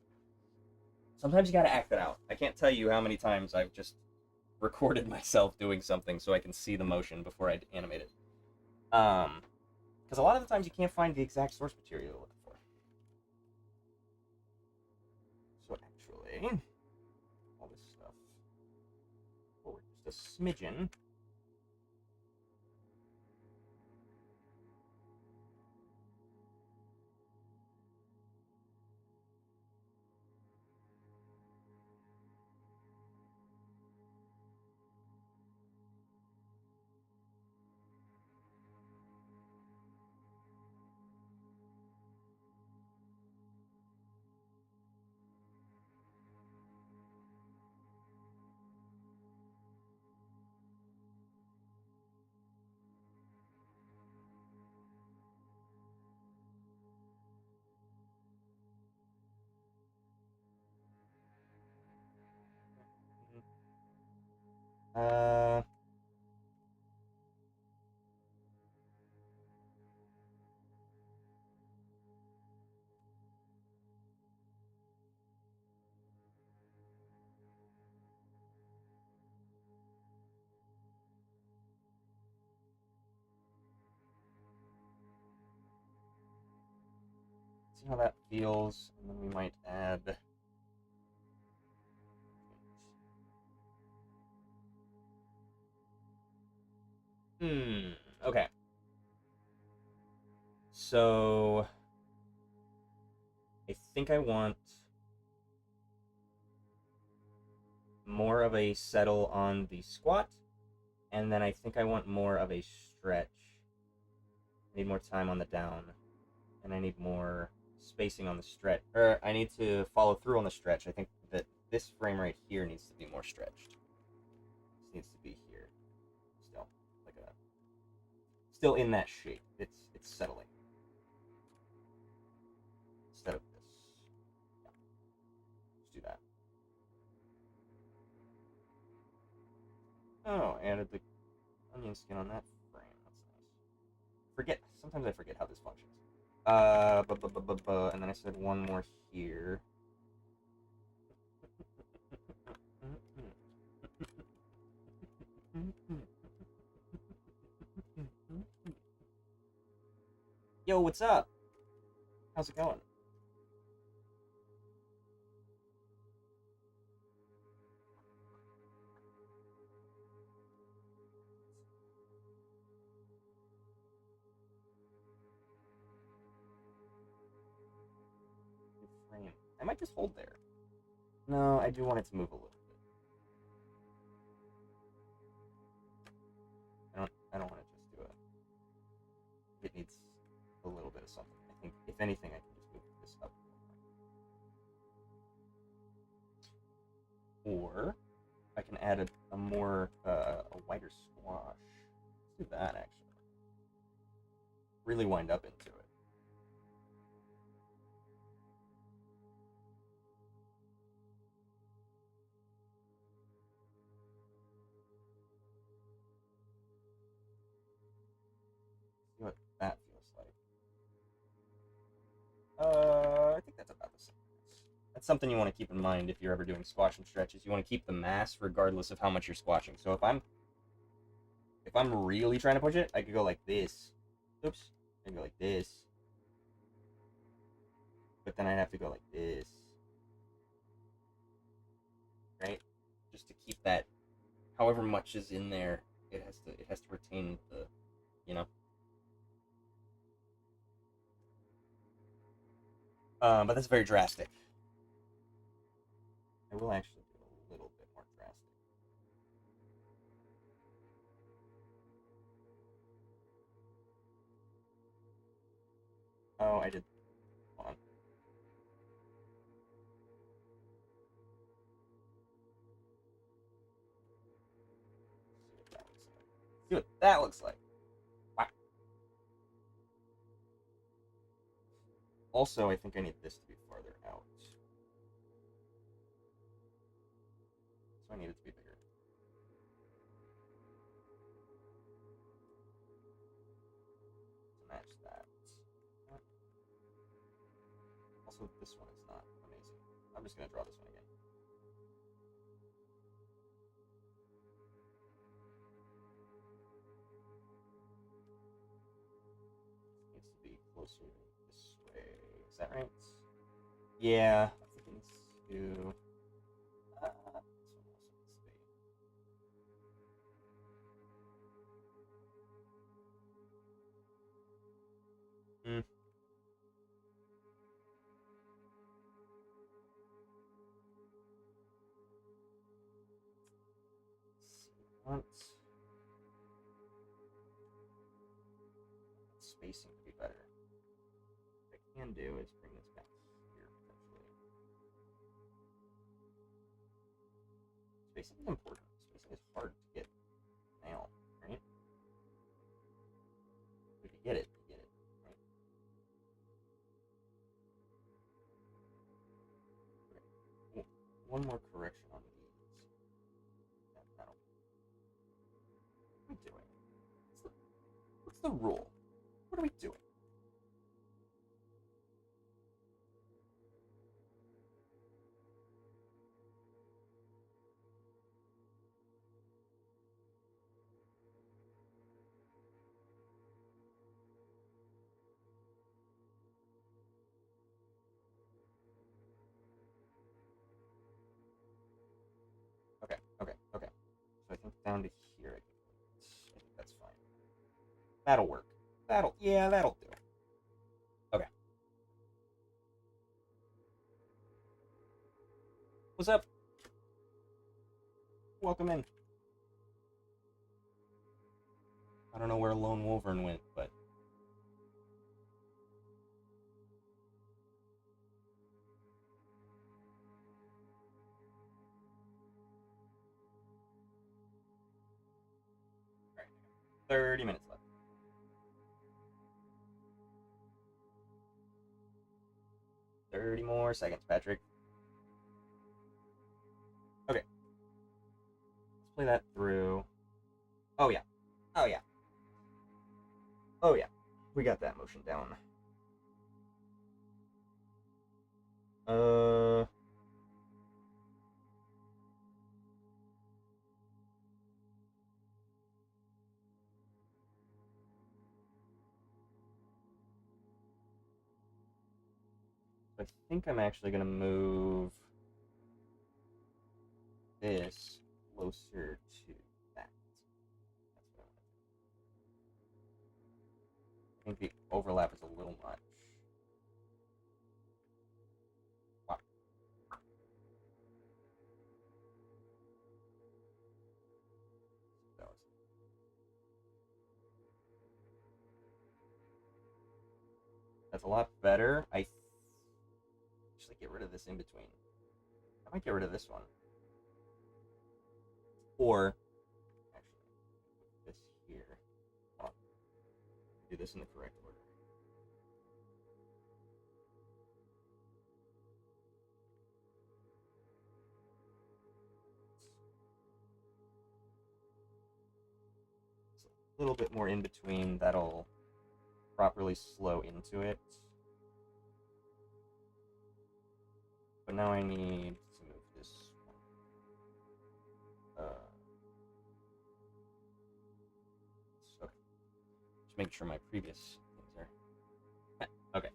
Sometimes you gotta act it out. I can't tell you how many times I've just recorded myself doing something so I can see the motion before I animate it. Because a lot of the times you can't find the exact source material you're looking for. So actually, all this stuff forward just a smidgen. Uh, see how that feels, and then we might add. Okay. So I think I want more of a settle on the squat And then I think I want more of a stretch. I need more time on the down. And I need more spacing on the stretch. Or I need to follow through on the stretch. I think that this frame right here needs to be more stretched. This needs to be here. Still. Like a still in that shape. It's settling. Instead of this. Yeah. Let's do that. Oh, added the onion skin on that frame. That's nice. Sometimes I forget how this functions. And then I said one more here. Yo, what's up? How's it going? Frame. I might just hold there. No, I do want it to move a little bit. I don't want to just do it. It needs a little bit of something. I think, if anything, I can just move this up. Or I can add a more a wider squash. Let's do that actually. Really wind up into it. See what that feels like. I think that's about the same. That's something you want to keep in mind if you're ever doing squash and stretches. You want to keep the mass regardless of how much you're squashing. So if I'm really trying to push it, I could go like this. Oops. I can go like this. But then I'd have to go like this. Right? Just to keep that however much is in there, it has to retain the, you know. But that's very drastic. I will actually do a little bit more drastic. Oh, I did. Hold on. See what that looks like. Wow. Also, I think I need this to be farther out. So I need it to be bigger. To match that. Also, this one is not amazing. I'm just going to draw this one again. Needs to be closer this way. Is that right? Yeah, I think it needs to. This one also needs to be. Once spacing to be better. What I can do is bring this back here potentially. Spacing is important. Spacing is hard to get now, right? If you get it, you get it, right? Okay. One more correction on these. That'll. What are we doing? What's the rule? What are we doing? Okay. So I think down to here, I think that's fine. That'll work. That'll do. Okay. What's up? Welcome in. I don't know where Lone Wolvern went, but... Alright, 30 minutes left. Thirty more seconds, Patrick. Okay. Let's play that through. Oh, yeah. Oh, yeah. Oh, yeah. We got that motion down. I think I'm actually going to move this closer to that. That's what I think the overlap is a little much. Wow. That's a lot better. I actually get rid of this in between. I might get rid of this one. Or, actually, put this here. Hold on. Do this in the correct order. It's a little bit more in between. That'll properly slow into it. But now I need to move this one. Okay. Just make sure my previous things are... Okay.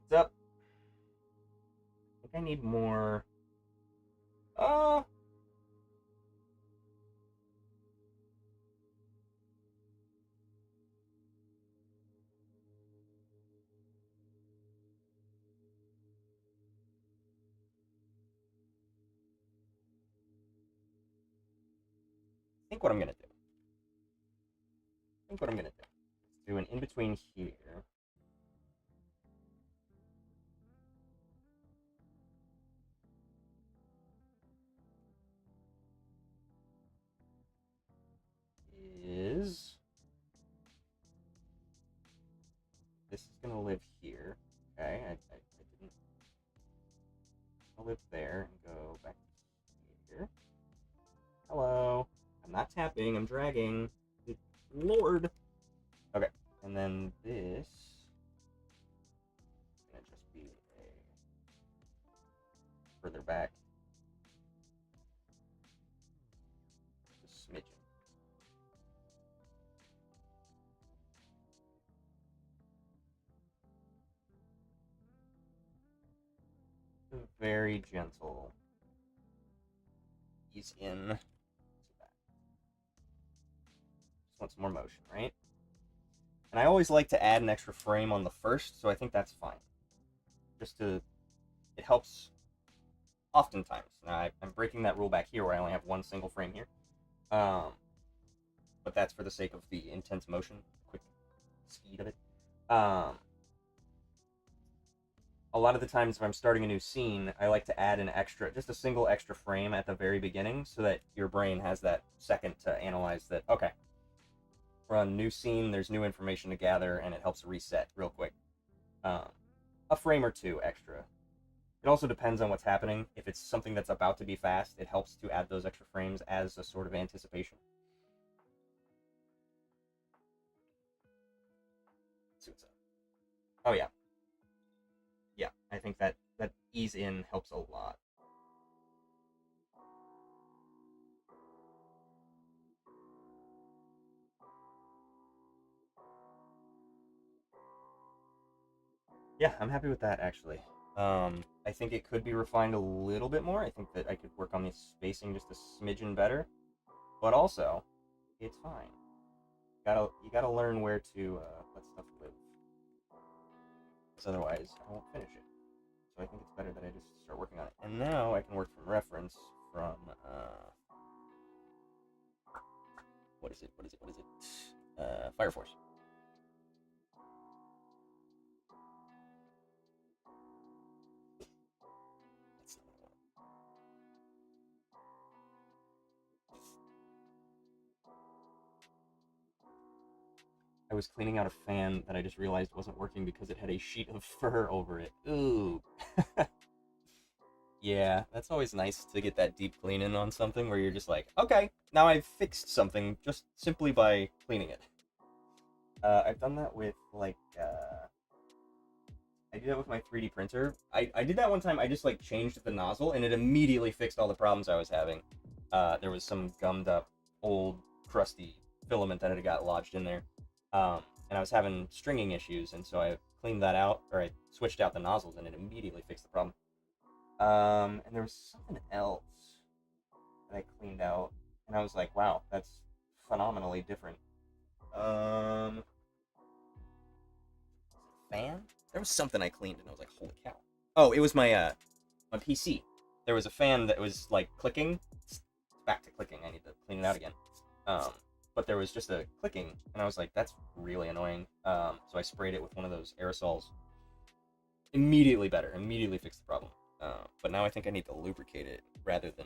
What's up? I think I need more... I think what I'm gonna do. Let's do an in-between here. This is gonna live here. Okay, I didn't... I'll live there and go back here. Hello. I'm not tapping, I'm dragging. Good Lord. Okay, and then this is gonna just be a further back. Just a smidgen. A very gentle ease in to that. Just want some more motion, right? And I always like to add an extra frame on the first, so I think that's fine. Just to... It helps oftentimes. Now, I'm breaking that rule back here where I only have one single frame here. But that's for the sake of the intense motion, quick speed of it. A lot of the times if I'm starting a new scene, I like to add an extra, just a single extra frame at the very beginning so that your brain has that second to analyze that, okay, we're on a new scene, there's new information to gather, and it helps reset real quick. A frame or two extra. It also depends on what's happening. If it's something that's about to be fast, it helps to add those extra frames as a sort of anticipation. Let's see what's up. Oh yeah. Yeah, I think that ease in helps a lot. Yeah, I'm happy with that, actually. I think it could be refined a little bit more. I think that I could work on the spacing just a smidgen better. But also, it's fine. You gotta learn where to let stuff live. Because otherwise, I won't finish it. So I think it's better that I just start working on it. And now I can work from reference from what is it? What is it? What is it? Fire Force. That's not what I want. I was cleaning out a fan that I just realized wasn't working because it had a sheet of fur over it. Ooh. Yeah, that's always nice to get that deep clean in on something where you're just like, okay, now I've fixed something just simply by cleaning it. I've done that with like I do that with my 3D printer. I did that one time. I just like changed the nozzle and it immediately fixed all the problems I was having. There was some gummed up, old, crusty filament that had got lodged in there, and I was having stringing issues, and so I cleaned that out, or I switched out the nozzles, and it immediately fixed the problem. And there was something else that I cleaned out, and I was like, wow, that's phenomenally different. Um, fan? There was something I cleaned, and I was like, holy cow. Oh, it was my PC. There was a fan that was like clicking. It's back to clicking. I need to clean it out again. Um, but there was just a clicking, and I was like, that's really annoying. So I sprayed it with one of those aerosols. Immediately better. Immediately fixed the problem. But now I think I need to lubricate it rather than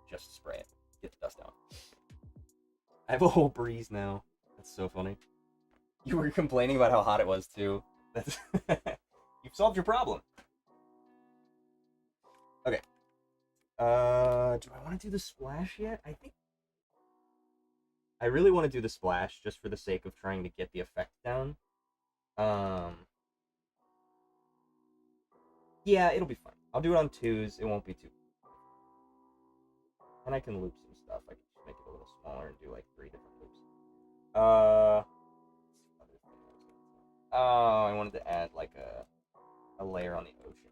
just spray it. Get the dust out. I have a whole breeze now. That's so funny. You were complaining about how hot it was too. That's you've solved your problem. Okay. Do I want to do the splash yet? I think I really want to do the splash just for the sake of trying to get the effect down. Um, yeah, it'll be fine. I'll do it on twos. It won't be too. And I can loop some stuff. I can just make it a little smaller and do like 3 different loops. Uh, oh, I wanted to add like a layer on the ocean.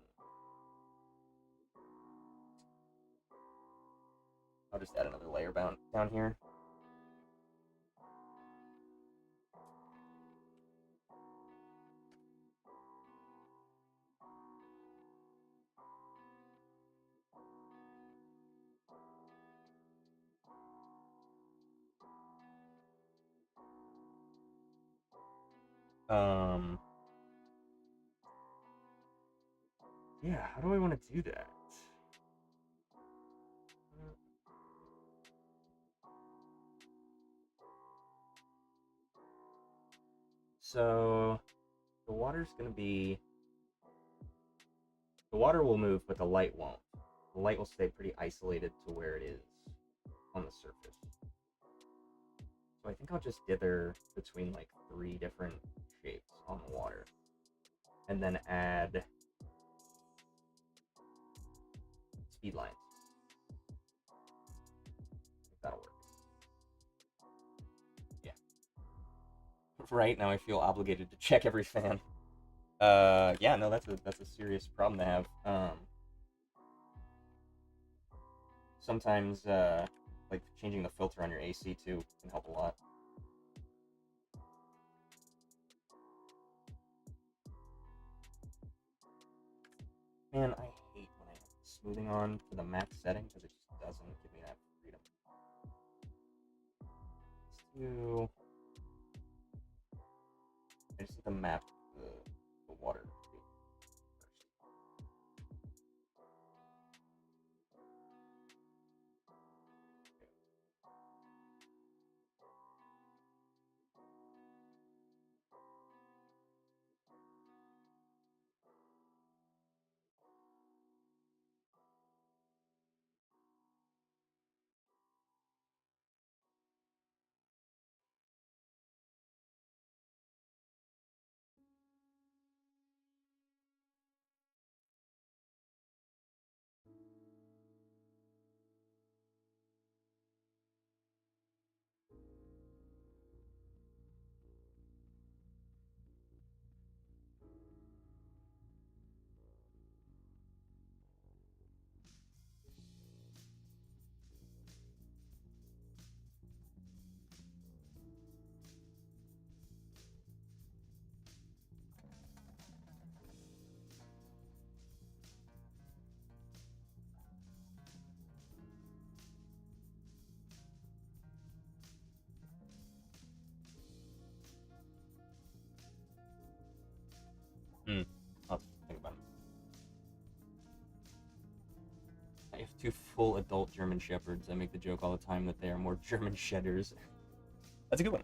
I'll just add another layer down here. Um, yeah, how do I want to do that? So the water's gonna be the water will move, but the light won't. The light will stay pretty isolated to where it is on the surface. So I think I'll just dither between like 3 different shapes on the water, and then add speed lines. If that'll work. Yeah. Right now, I feel obligated to check every fan. Yeah, no, that's a serious problem to have. Sometimes like changing the filter on your AC too can help a lot. Man, I hate when I have smoothing on for the max setting because it just doesn't give me that freedom. Let's do. I just need to map the water first. Two full adult German Shepherds. I make the joke all the time that they are more German Shedders. That's a good one.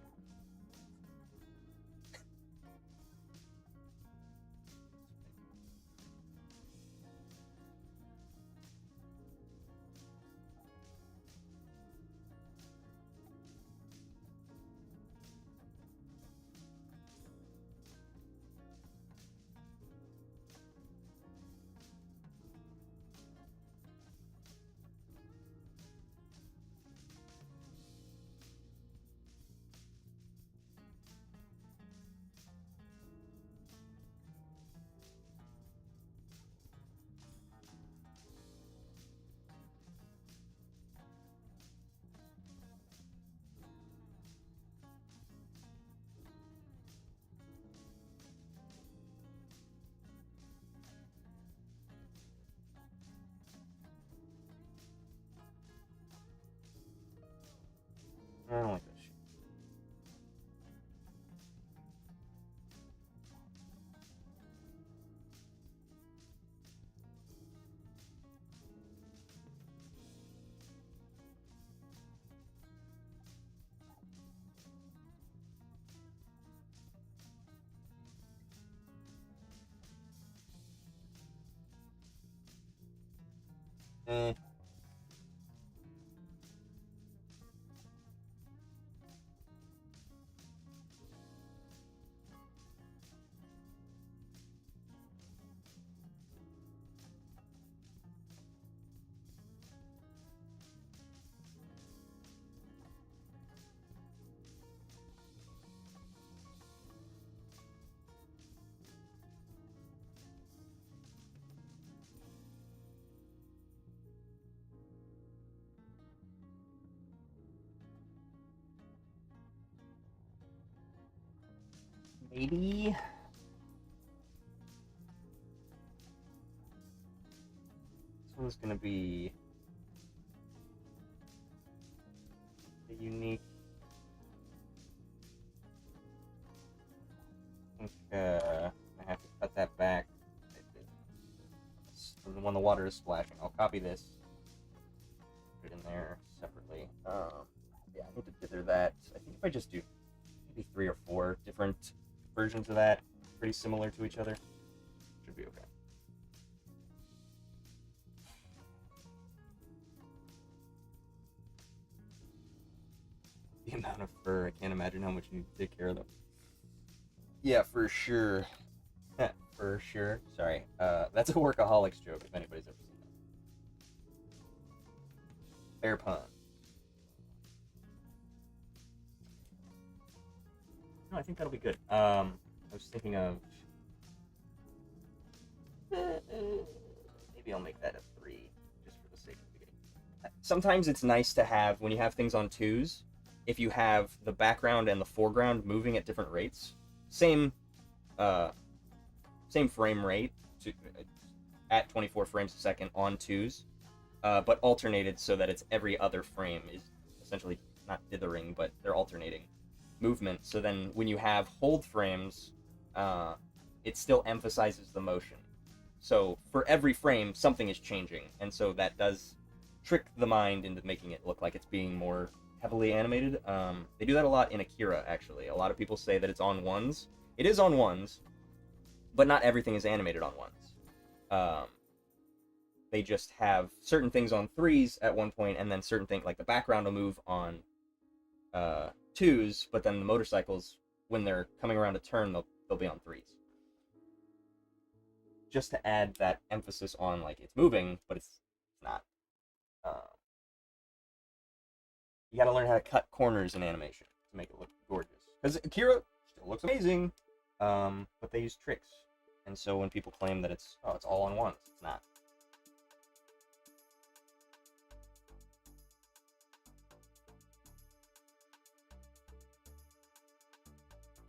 I don't like this shit. Eh. Maybe. This one's gonna be a unique. I think I have to cut that back. It's when the water is splashing. I'll copy this. Put it in there separately. Yeah, I need to dither that. I think if I just do maybe 3 or 4 different versions of that, pretty similar to each other, should be okay. The amount of fur, I can't imagine how much you need to take care of them. Yeah, for sure. For sure. Sorry. That's a Workaholics joke, if anybody's ever seen that. Fair pun. No, I think that'll be good. I was thinking of... maybe I'll make that a 3, just for the sake of the game. Sometimes it's nice to have, when you have things on 2s, if you have the background and the foreground moving at different rates, same frame rate at 24 frames a second on 2s, but alternated so that it's every other frame is essentially not dithering, but they're alternating movement. So then when you have hold frames, it still emphasizes the motion. So for every frame, something is changing, and so that does trick the mind into making it look like it's being more heavily animated. They do that a lot in Akira, actually. A lot of people say that it's on 1s. It is on 1s, but not everything is animated on 1s. They just have certain things on 3s at one point, and then certain things, like the background will move on 2s, but then the motorcycles, when they're coming around a turn, they'll be on 3s. Just to add that emphasis on, like, it's moving, but it's not. You gotta learn how to cut corners in animation to make it look gorgeous. Because Akira still looks amazing, but they use tricks. And so when people claim that it's all on 1s, it's not.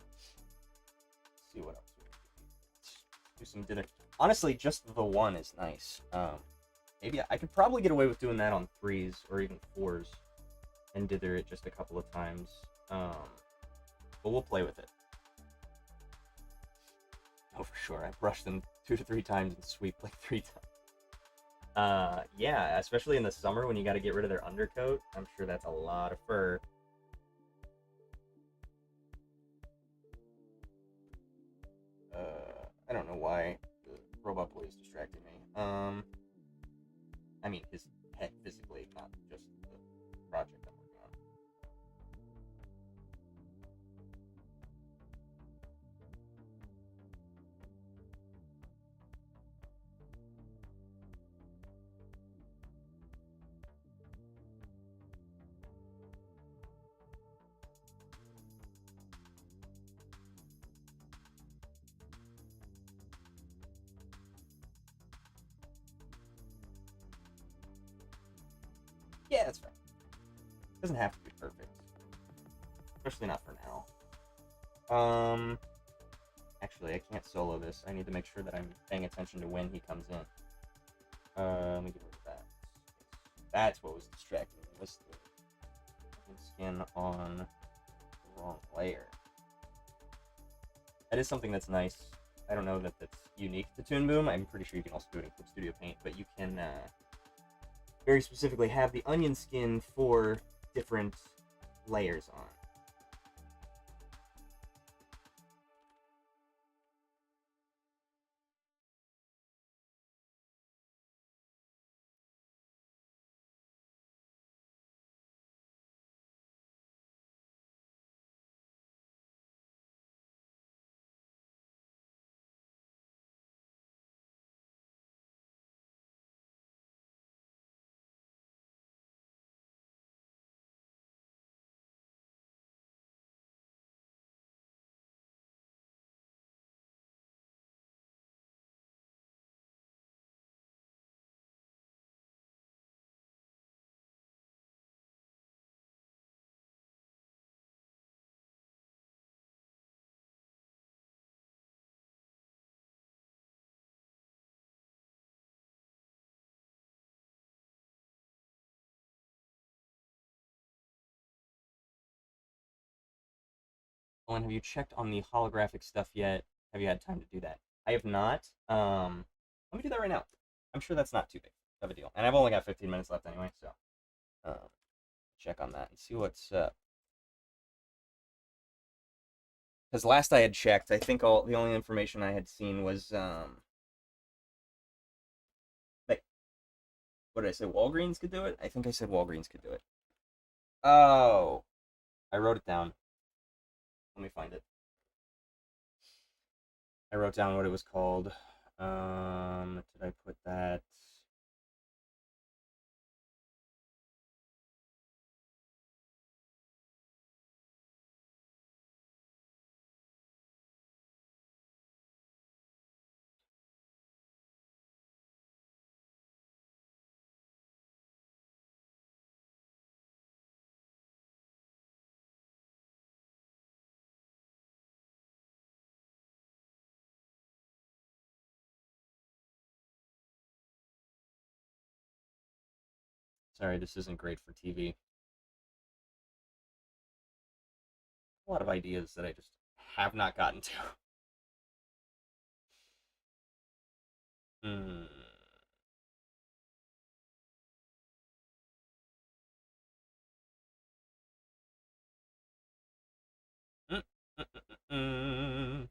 Let's see what else we can do some dither. Honestly, just the 1 is nice. Maybe I could probably get away with doing that on 3s or even 4s and dither it just a couple of times. But we'll play with it. Oh, for sure. I brushed them 2 to 3 times and sweep like 3 times. Yeah, especially in the summer when you got to get rid of their undercoat. I'm sure that's a lot of fur. I don't know why the robot boy is distracting me. I mean his head physically, not just the project I'm working on. Yeah, that's fine. Doesn't have to be perfect, especially not for now. Actually, I can't solo this. I need to make sure that I'm paying attention to when he comes in. Let me get rid of that. That's what was distracting me. Was the skin on the wrong layer. That is something that's nice. I don't know that that's unique to Toon Boom. I'm pretty sure you can also do it in Clip Studio Paint, but you can very specifically have the onion skin for different layers on. Ellen, have you checked on the holographic stuff yet? Have you had time to do that? I have not. Let me do that right now. I'm sure that's not too big of a deal. And I've only got 15 minutes left anyway, so check on that and see what's up. Because last I had checked, I think the only information I had seen was like, what did I say? Walgreens could do it. I think I said Walgreens could do it. Oh, I wrote it down. Let me find it. I wrote down what it was called. Did I put that? Sorry, this isn't great for TV. A lot of ideas that I just have not gotten to. Hmm. Mm, mm, mm.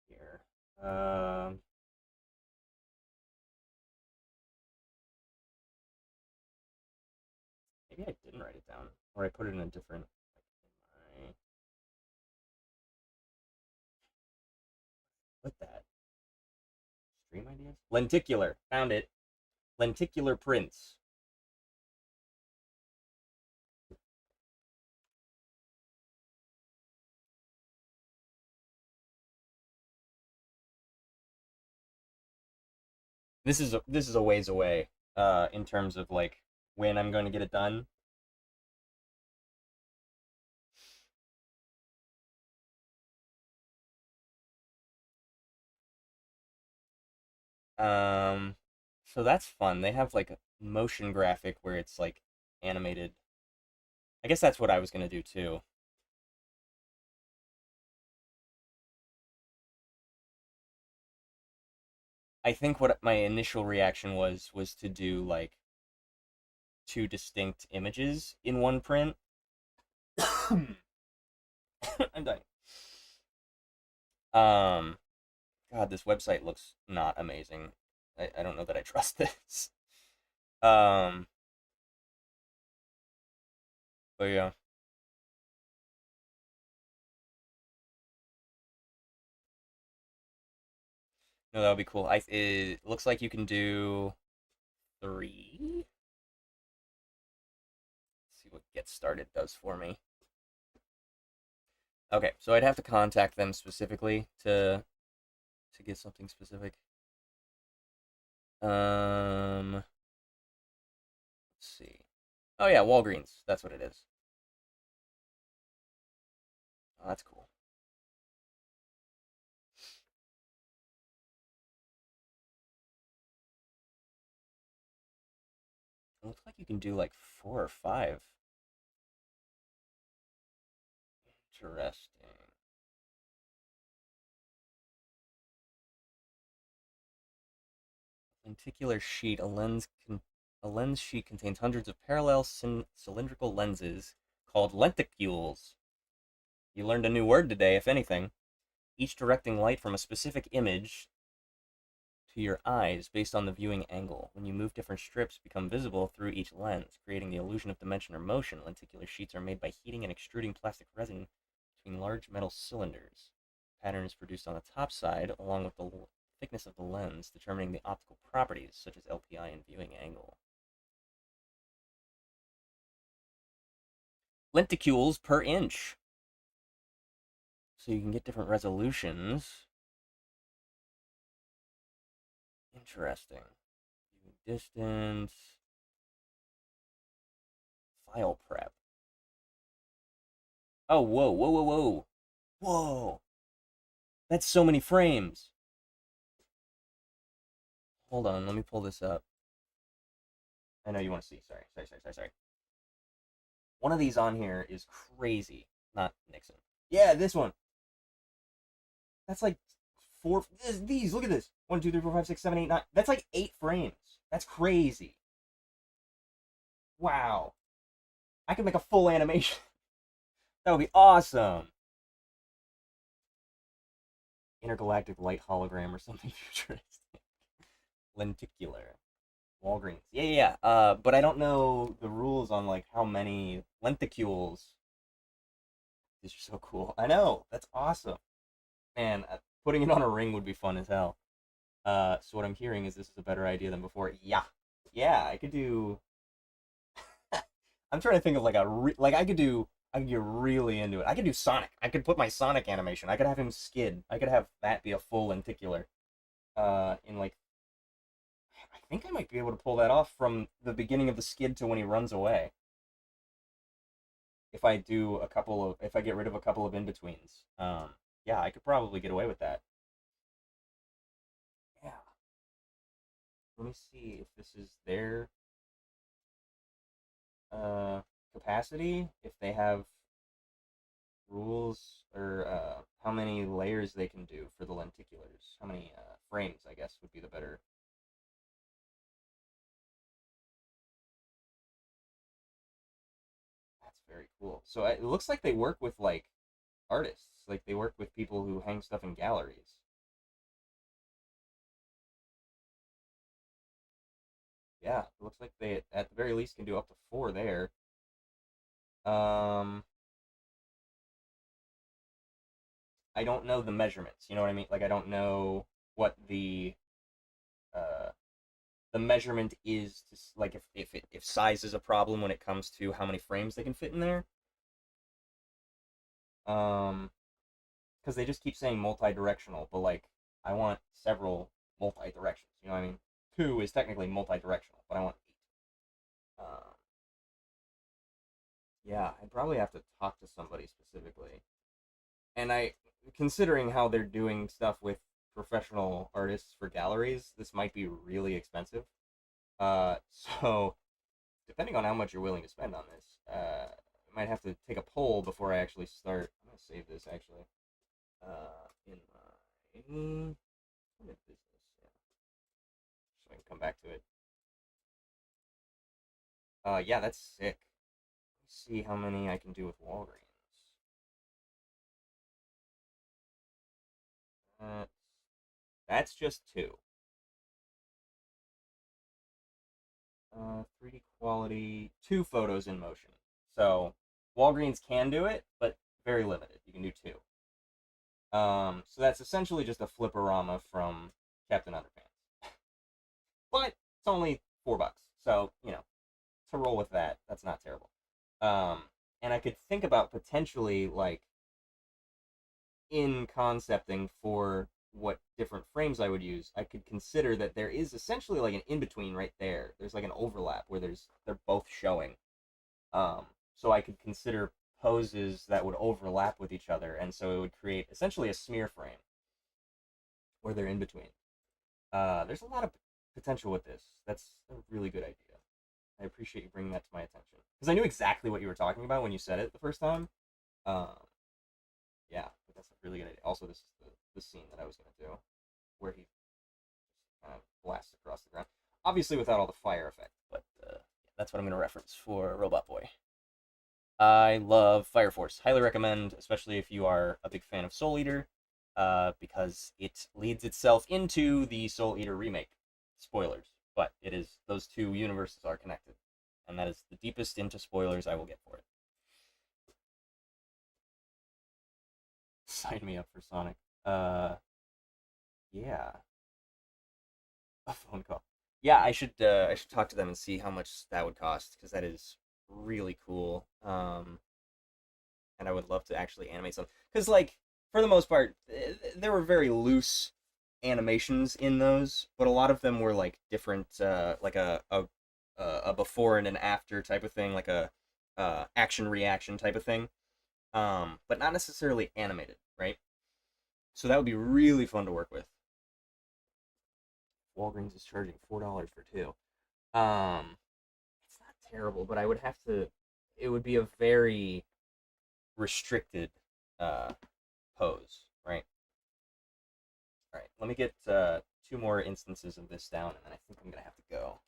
Here. Um. Maybe I didn't write it down, or I put it in a different. Like, in what that? Stream ideas. Lenticular. Found it. Lenticular prints. This is a ways away. In terms of like when I'm going to get it done. Um. So that's fun. They have like a motion graphic where it's like animated. I guess that's what I was gonna do too. I think what my initial reaction was to do like two distinct images in one print. I'm dying. Um, God, this website looks not amazing. I don't know that I trust this. Um, but yeah, no, that would be cool. It looks like you can do three. Let's see what get started does for me. Okay, so I'd have to contact them specifically to get something specific. Let's see. Oh yeah, Walgreens. That's what it is. Oh, that's cool. It looks like you can do like four or five. Interesting. Lenticular sheet. A lens sheet contains hundreds of parallel cylindrical lenses called lenticules. You learned a new word today, if anything. Each directing light from a specific image to your eyes based on the viewing angle. When you move, different strips become visible through each lens, creating the illusion of dimension or motion. Lenticular sheets are made by heating and extruding plastic resin between large metal cylinders. Pattern is produced on the top side, along with the thickness of the lens, determining the optical properties, such as LPI and viewing angle. Lenticules per inch. So you can get different resolutions. Interesting. Distance. File prep. Oh, whoa, whoa, whoa, whoa. Whoa. That's so many frames. Hold on, let me pull this up. I know you want to see. Sorry. One of these on here is crazy. Not Nixon. Yeah, this one. That's like four. These, look at this. 1, 2, 3, 4, 5, 6, 7, 8, 9. That's like 8 frames. That's crazy. Wow. I could make a full animation. That would be awesome. Intergalactic light hologram or something futuristic. Lenticular. Walgreens. Yeah. But I don't know the rules on like how many lenticules. These are so cool. I know. That's awesome. Man, putting it on a ring would be fun as hell. So what I'm hearing is this is a better idea than before. Yeah. Yeah, I could do. I'm trying to think of like like I could get really into it. I could do Sonic. I could put my Sonic animation. I could have him skid. I could have that be a full lenticular. In like I think I might be able to pull that off from the beginning of the skid to when he runs away. If I get rid of a couple of in betweens. Yeah, I could probably get away with that. Yeah. Let me see if this is their uh capacity. If they have rules or how many layers they can do for the lenticulars. How many frames, I guess, would be the better. That's very cool. So it looks like they work with like artists. Like they work with people who hang stuff in galleries. Yeah, it looks like they at the very least can do up to four there. Um, I don't know the measurements. You know what I mean? Like I don't know what uh the measurement is to like if size is a problem when it comes to how many frames they can fit in there. Um, because they just keep saying multi-directional, but like I want several multi-directions. You know what I mean? Two is technically multi-directional, but I want eight. Yeah, I'd probably have to talk to somebody specifically. And considering how they're doing stuff with professional artists for galleries, this might be really expensive. So depending on how much you're willing to spend on this, I might have to take a poll before I actually start. I'm gonna save this actually. In my business. Yeah. I can come back to it. Yeah, that's sick. Let's see how many I can do with Walgreens. Uh, that's just two. 3D quality, two photos in motion. So Walgreens can do it, but very limited. You can do two. So that's essentially just a fliporama from Captain Underpants. But it's only $4, so to roll with that, that's not terrible. And I could think about potentially like in concepting for what different frames I would use, I could consider that there is essentially like an in between right there. There's like an overlap where they're both showing. So I could consider poses that would overlap with each other, and so it would create essentially a smear frame where they're in between. There's a lot of potential with this. That's a really good idea. I appreciate you bringing that to my attention because I knew exactly what you were talking about when you said it the first time. Um, yeah, but that's a really good idea. Also, this is the scene that I was gonna do, where he kind of blasts across the ground. Obviously, without all the fire effect, but that's what I'm gonna reference for Robot Boy. I love Fire Force. Highly recommend, especially if you are a big fan of Soul Eater, because it leads itself into the Soul Eater remake. Spoilers, but it is those two universes are connected, and that is the deepest into spoilers I will get for it. Sign me up for Sonic. Yeah, a phone call. Yeah, I should talk to them and see how much that would cost because that is really cool. And I would love to actually animate some because like for the most part there were very loose animations in those, but a lot of them were like different, like a before and an after type of thing, like a action reaction type of thing, but not necessarily animated, right? So that would be really fun to work with. Walgreens is charging $4 for two. It's not terrible, but I would have to. It would be a very restricted uh, pose, right? All right, let me get two more instances of this down, and then I think I'm gonna have to go.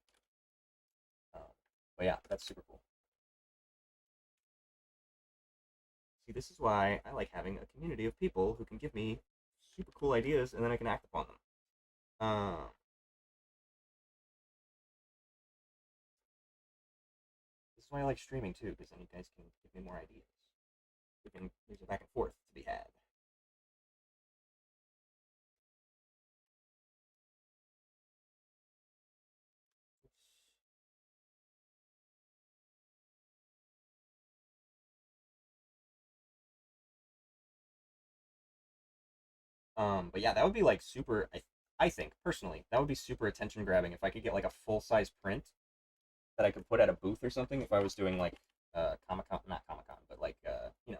Um, but yeah, that's super cool. See, this is why I like having a community of people who can give me super cool ideas, and then I can act upon them. This is why I like streaming too, because then you guys can give me more ideas. There's a back and forth to be had. But yeah, that would be like super. I think personally that would be super attention grabbing if I could get like a full size print that I could put at a booth or something. If I was doing like Comic Con, not Comic Con, but like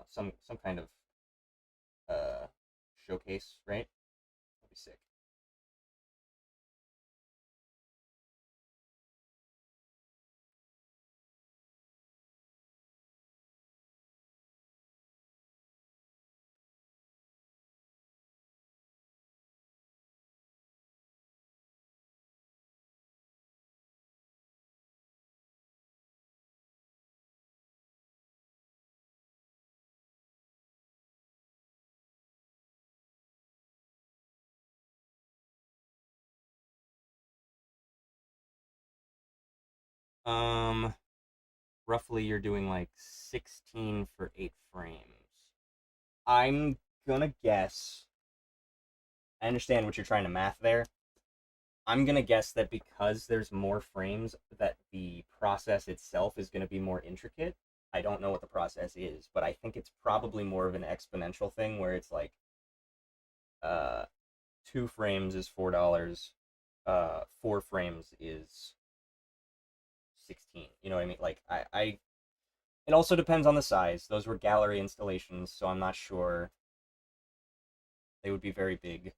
some kind of uh showcase, right? That'd be sick. Um, roughly you're doing like 16 for 8 frames. I'm gonna guess. I understand what you're trying to math there. I'm gonna guess that because there's more frames, that the process itself is gonna be more intricate. I don't know what the process is, but I think it's probably more of an exponential thing where it's like, uh, 2 frames is $4, 4 frames is 16. You know what I mean? Like it also depends on the size. Those were gallery installations, so I'm not sure they would be very big.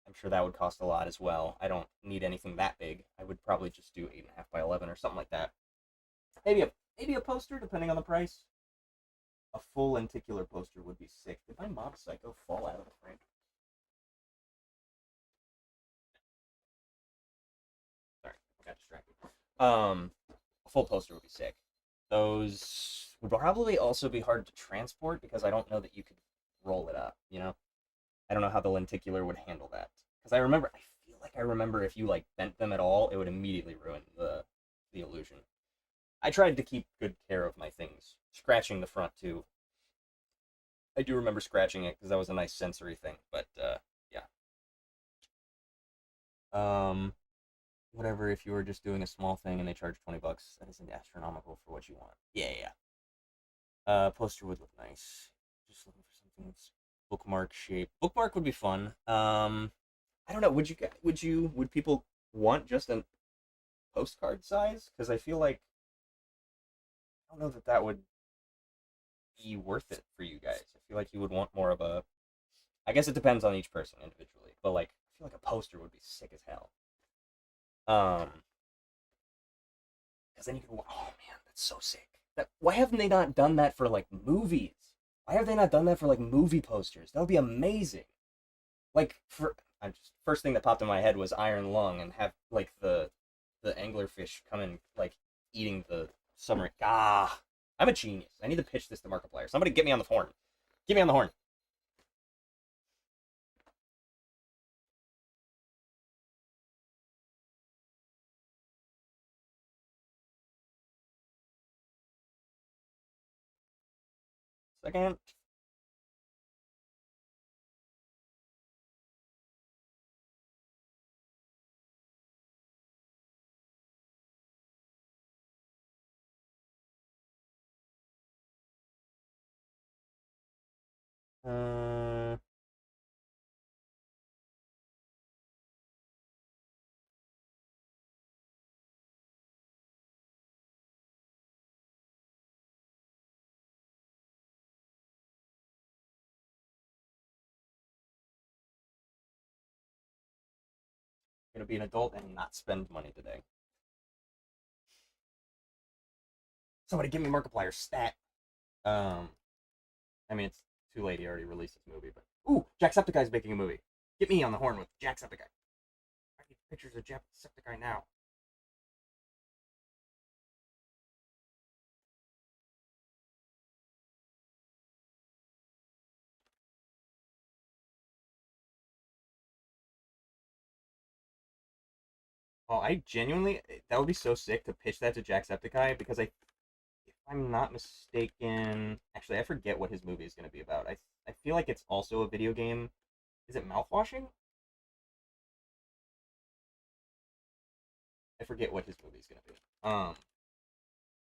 I'm sure that would cost a lot as well. I don't need anything that big. I would probably just do 8.5 by 11 or something like that. Maybe a poster, depending on the price. A full lenticular poster would be sick. Did my Mob Psycho fall out of the frame? Sorry. got distracted. A full poster would be sick. Those would probably also be hard to transport because I don't know that you could roll it up. You know, I don't know how the lenticular would handle that. Because I feel like I remember if you like bent them at all, it would immediately ruin the illusion. I tried to keep good care of my things, scratching the front too. I do remember scratching it because that was a nice sensory thing. But yeah, um, whatever. If you were just doing a small thing and they charge $20, that isn't astronomical for what you want. Yeah, yeah. Poster would look nice. Just looking for something that's bookmark shape. Bookmark would be fun. I don't know. Would people want just a postcard size? Because I feel like I don't know that that would be worth it for you guys. I feel like you would want more of a. I guess it depends on each person individually, but like I feel like a poster would be sick as hell. Um, because then you can. Oh man, that's so sick. Why haven't they not done that for like movies? Why have they not done that for like movie posters? That would be amazing. Like for I just first thing that popped in my head was Iron Lung and have like the anglerfish come and like eating the submarine. Ah, I'm a genius. I need to pitch this to Markiplier. Somebody get me on the horn. Get me on the horn. Second. Uh, gonna be an adult and not spend money today. Somebody give me Markiplier stat. Um, I mean it's too late. He already released his movie, but ooh, Jacksepticeye's making a movie. Get me on the horn with Jacksepticeye. I need pictures of Jacksepticeye now. Oh, I genuinely that would be so sick to pitch that to Jacksepticeye because if I'm not mistaken, actually I forget what his movie is going to be about. I feel like it's also a video game. Is it mouthwashing? I forget what his movie is going to be.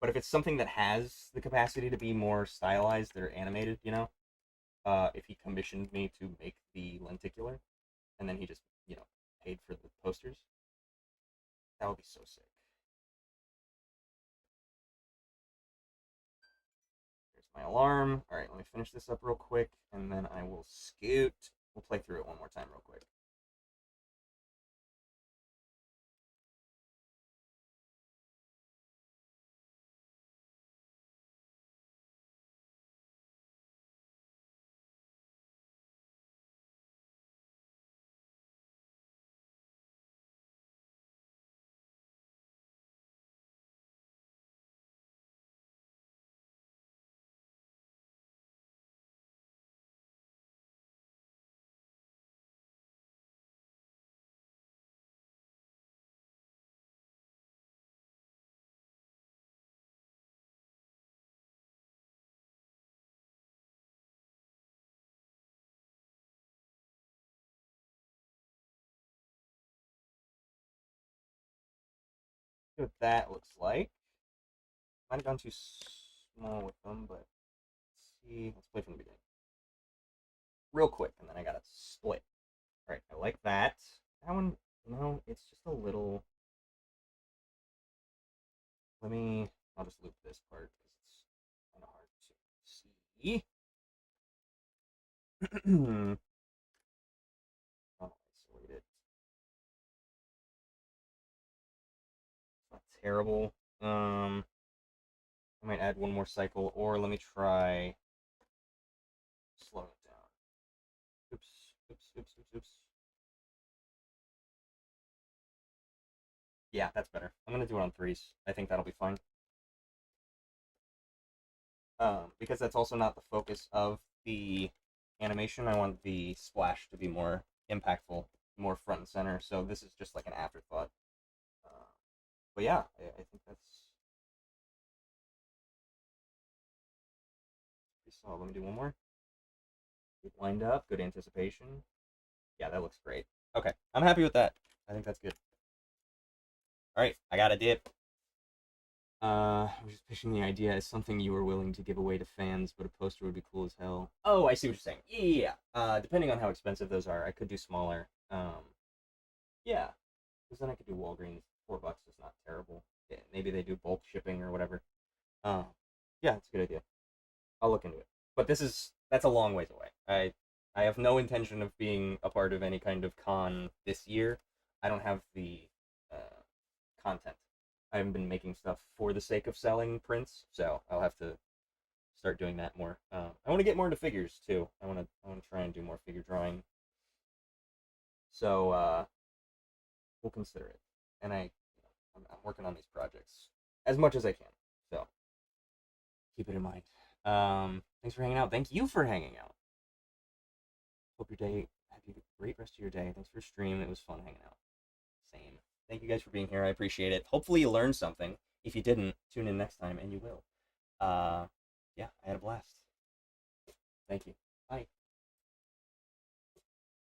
But if it's something that has the capacity to be more stylized or animated, you know, if he commissioned me to make the lenticular, and then he just paid for the posters, that would be so sick. There's my alarm. All right, let me finish this up real quick, and then I will scoot. We'll play through it one more time real quick. See what that looks like. Might have gone too small with them, but let's see. Let's play from the beginning. Real quick, and then I gotta split. Alright, I like that. That one, no, it's just a little. Let me. I'll just loop this part because it's kind of hard to see. I'll isolate it. It's not terrible. I might add one more cycle, or let me try slow it down. Oops, oops, oops, oops, oops. Yeah, that's better. I'm gonna do it on threes. I think that'll be fine. Because that's also not the focus of the animation. I want the splash to be more impactful, more front and center. So this is just like an afterthought. Uh, but yeah, I think that's pretty solid. Let me do one more. Good wind up, good anticipation. Yeah, that looks great. Okay, I'm happy with that. I think that's good. All right, I got a dip. I was just pitching the idea as something you were willing to give away to fans, but a poster would be cool as hell. Oh, I see what you're saying. Yeah. Depending on how expensive those are, I could do smaller. Yeah, because then I could do Walgreens. $4 is not terrible. Yeah, maybe they do bulk shipping or whatever. Um, yeah, it's a good idea. I'll look into it. But that's a long ways away. I have no intention of being a part of any kind of con this year. I don't have the uh, content. I haven't been making stuff for the sake of selling prints, so I'll have to start doing that more. I want to get more into figures too. I want to try and do more figure drawing. So we'll consider it. And I'm working on these projects as much as I can. So keep it in mind. Thanks for hanging out. Thank you for hanging out. Hope your day have you a great rest of your day. Thanks for stream. It was fun hanging out. Same. Thank you guys for being here. I appreciate it. Hopefully you learned something. If you didn't, tune in next time and you will. Yeah, I had a blast. Thank you. Bye.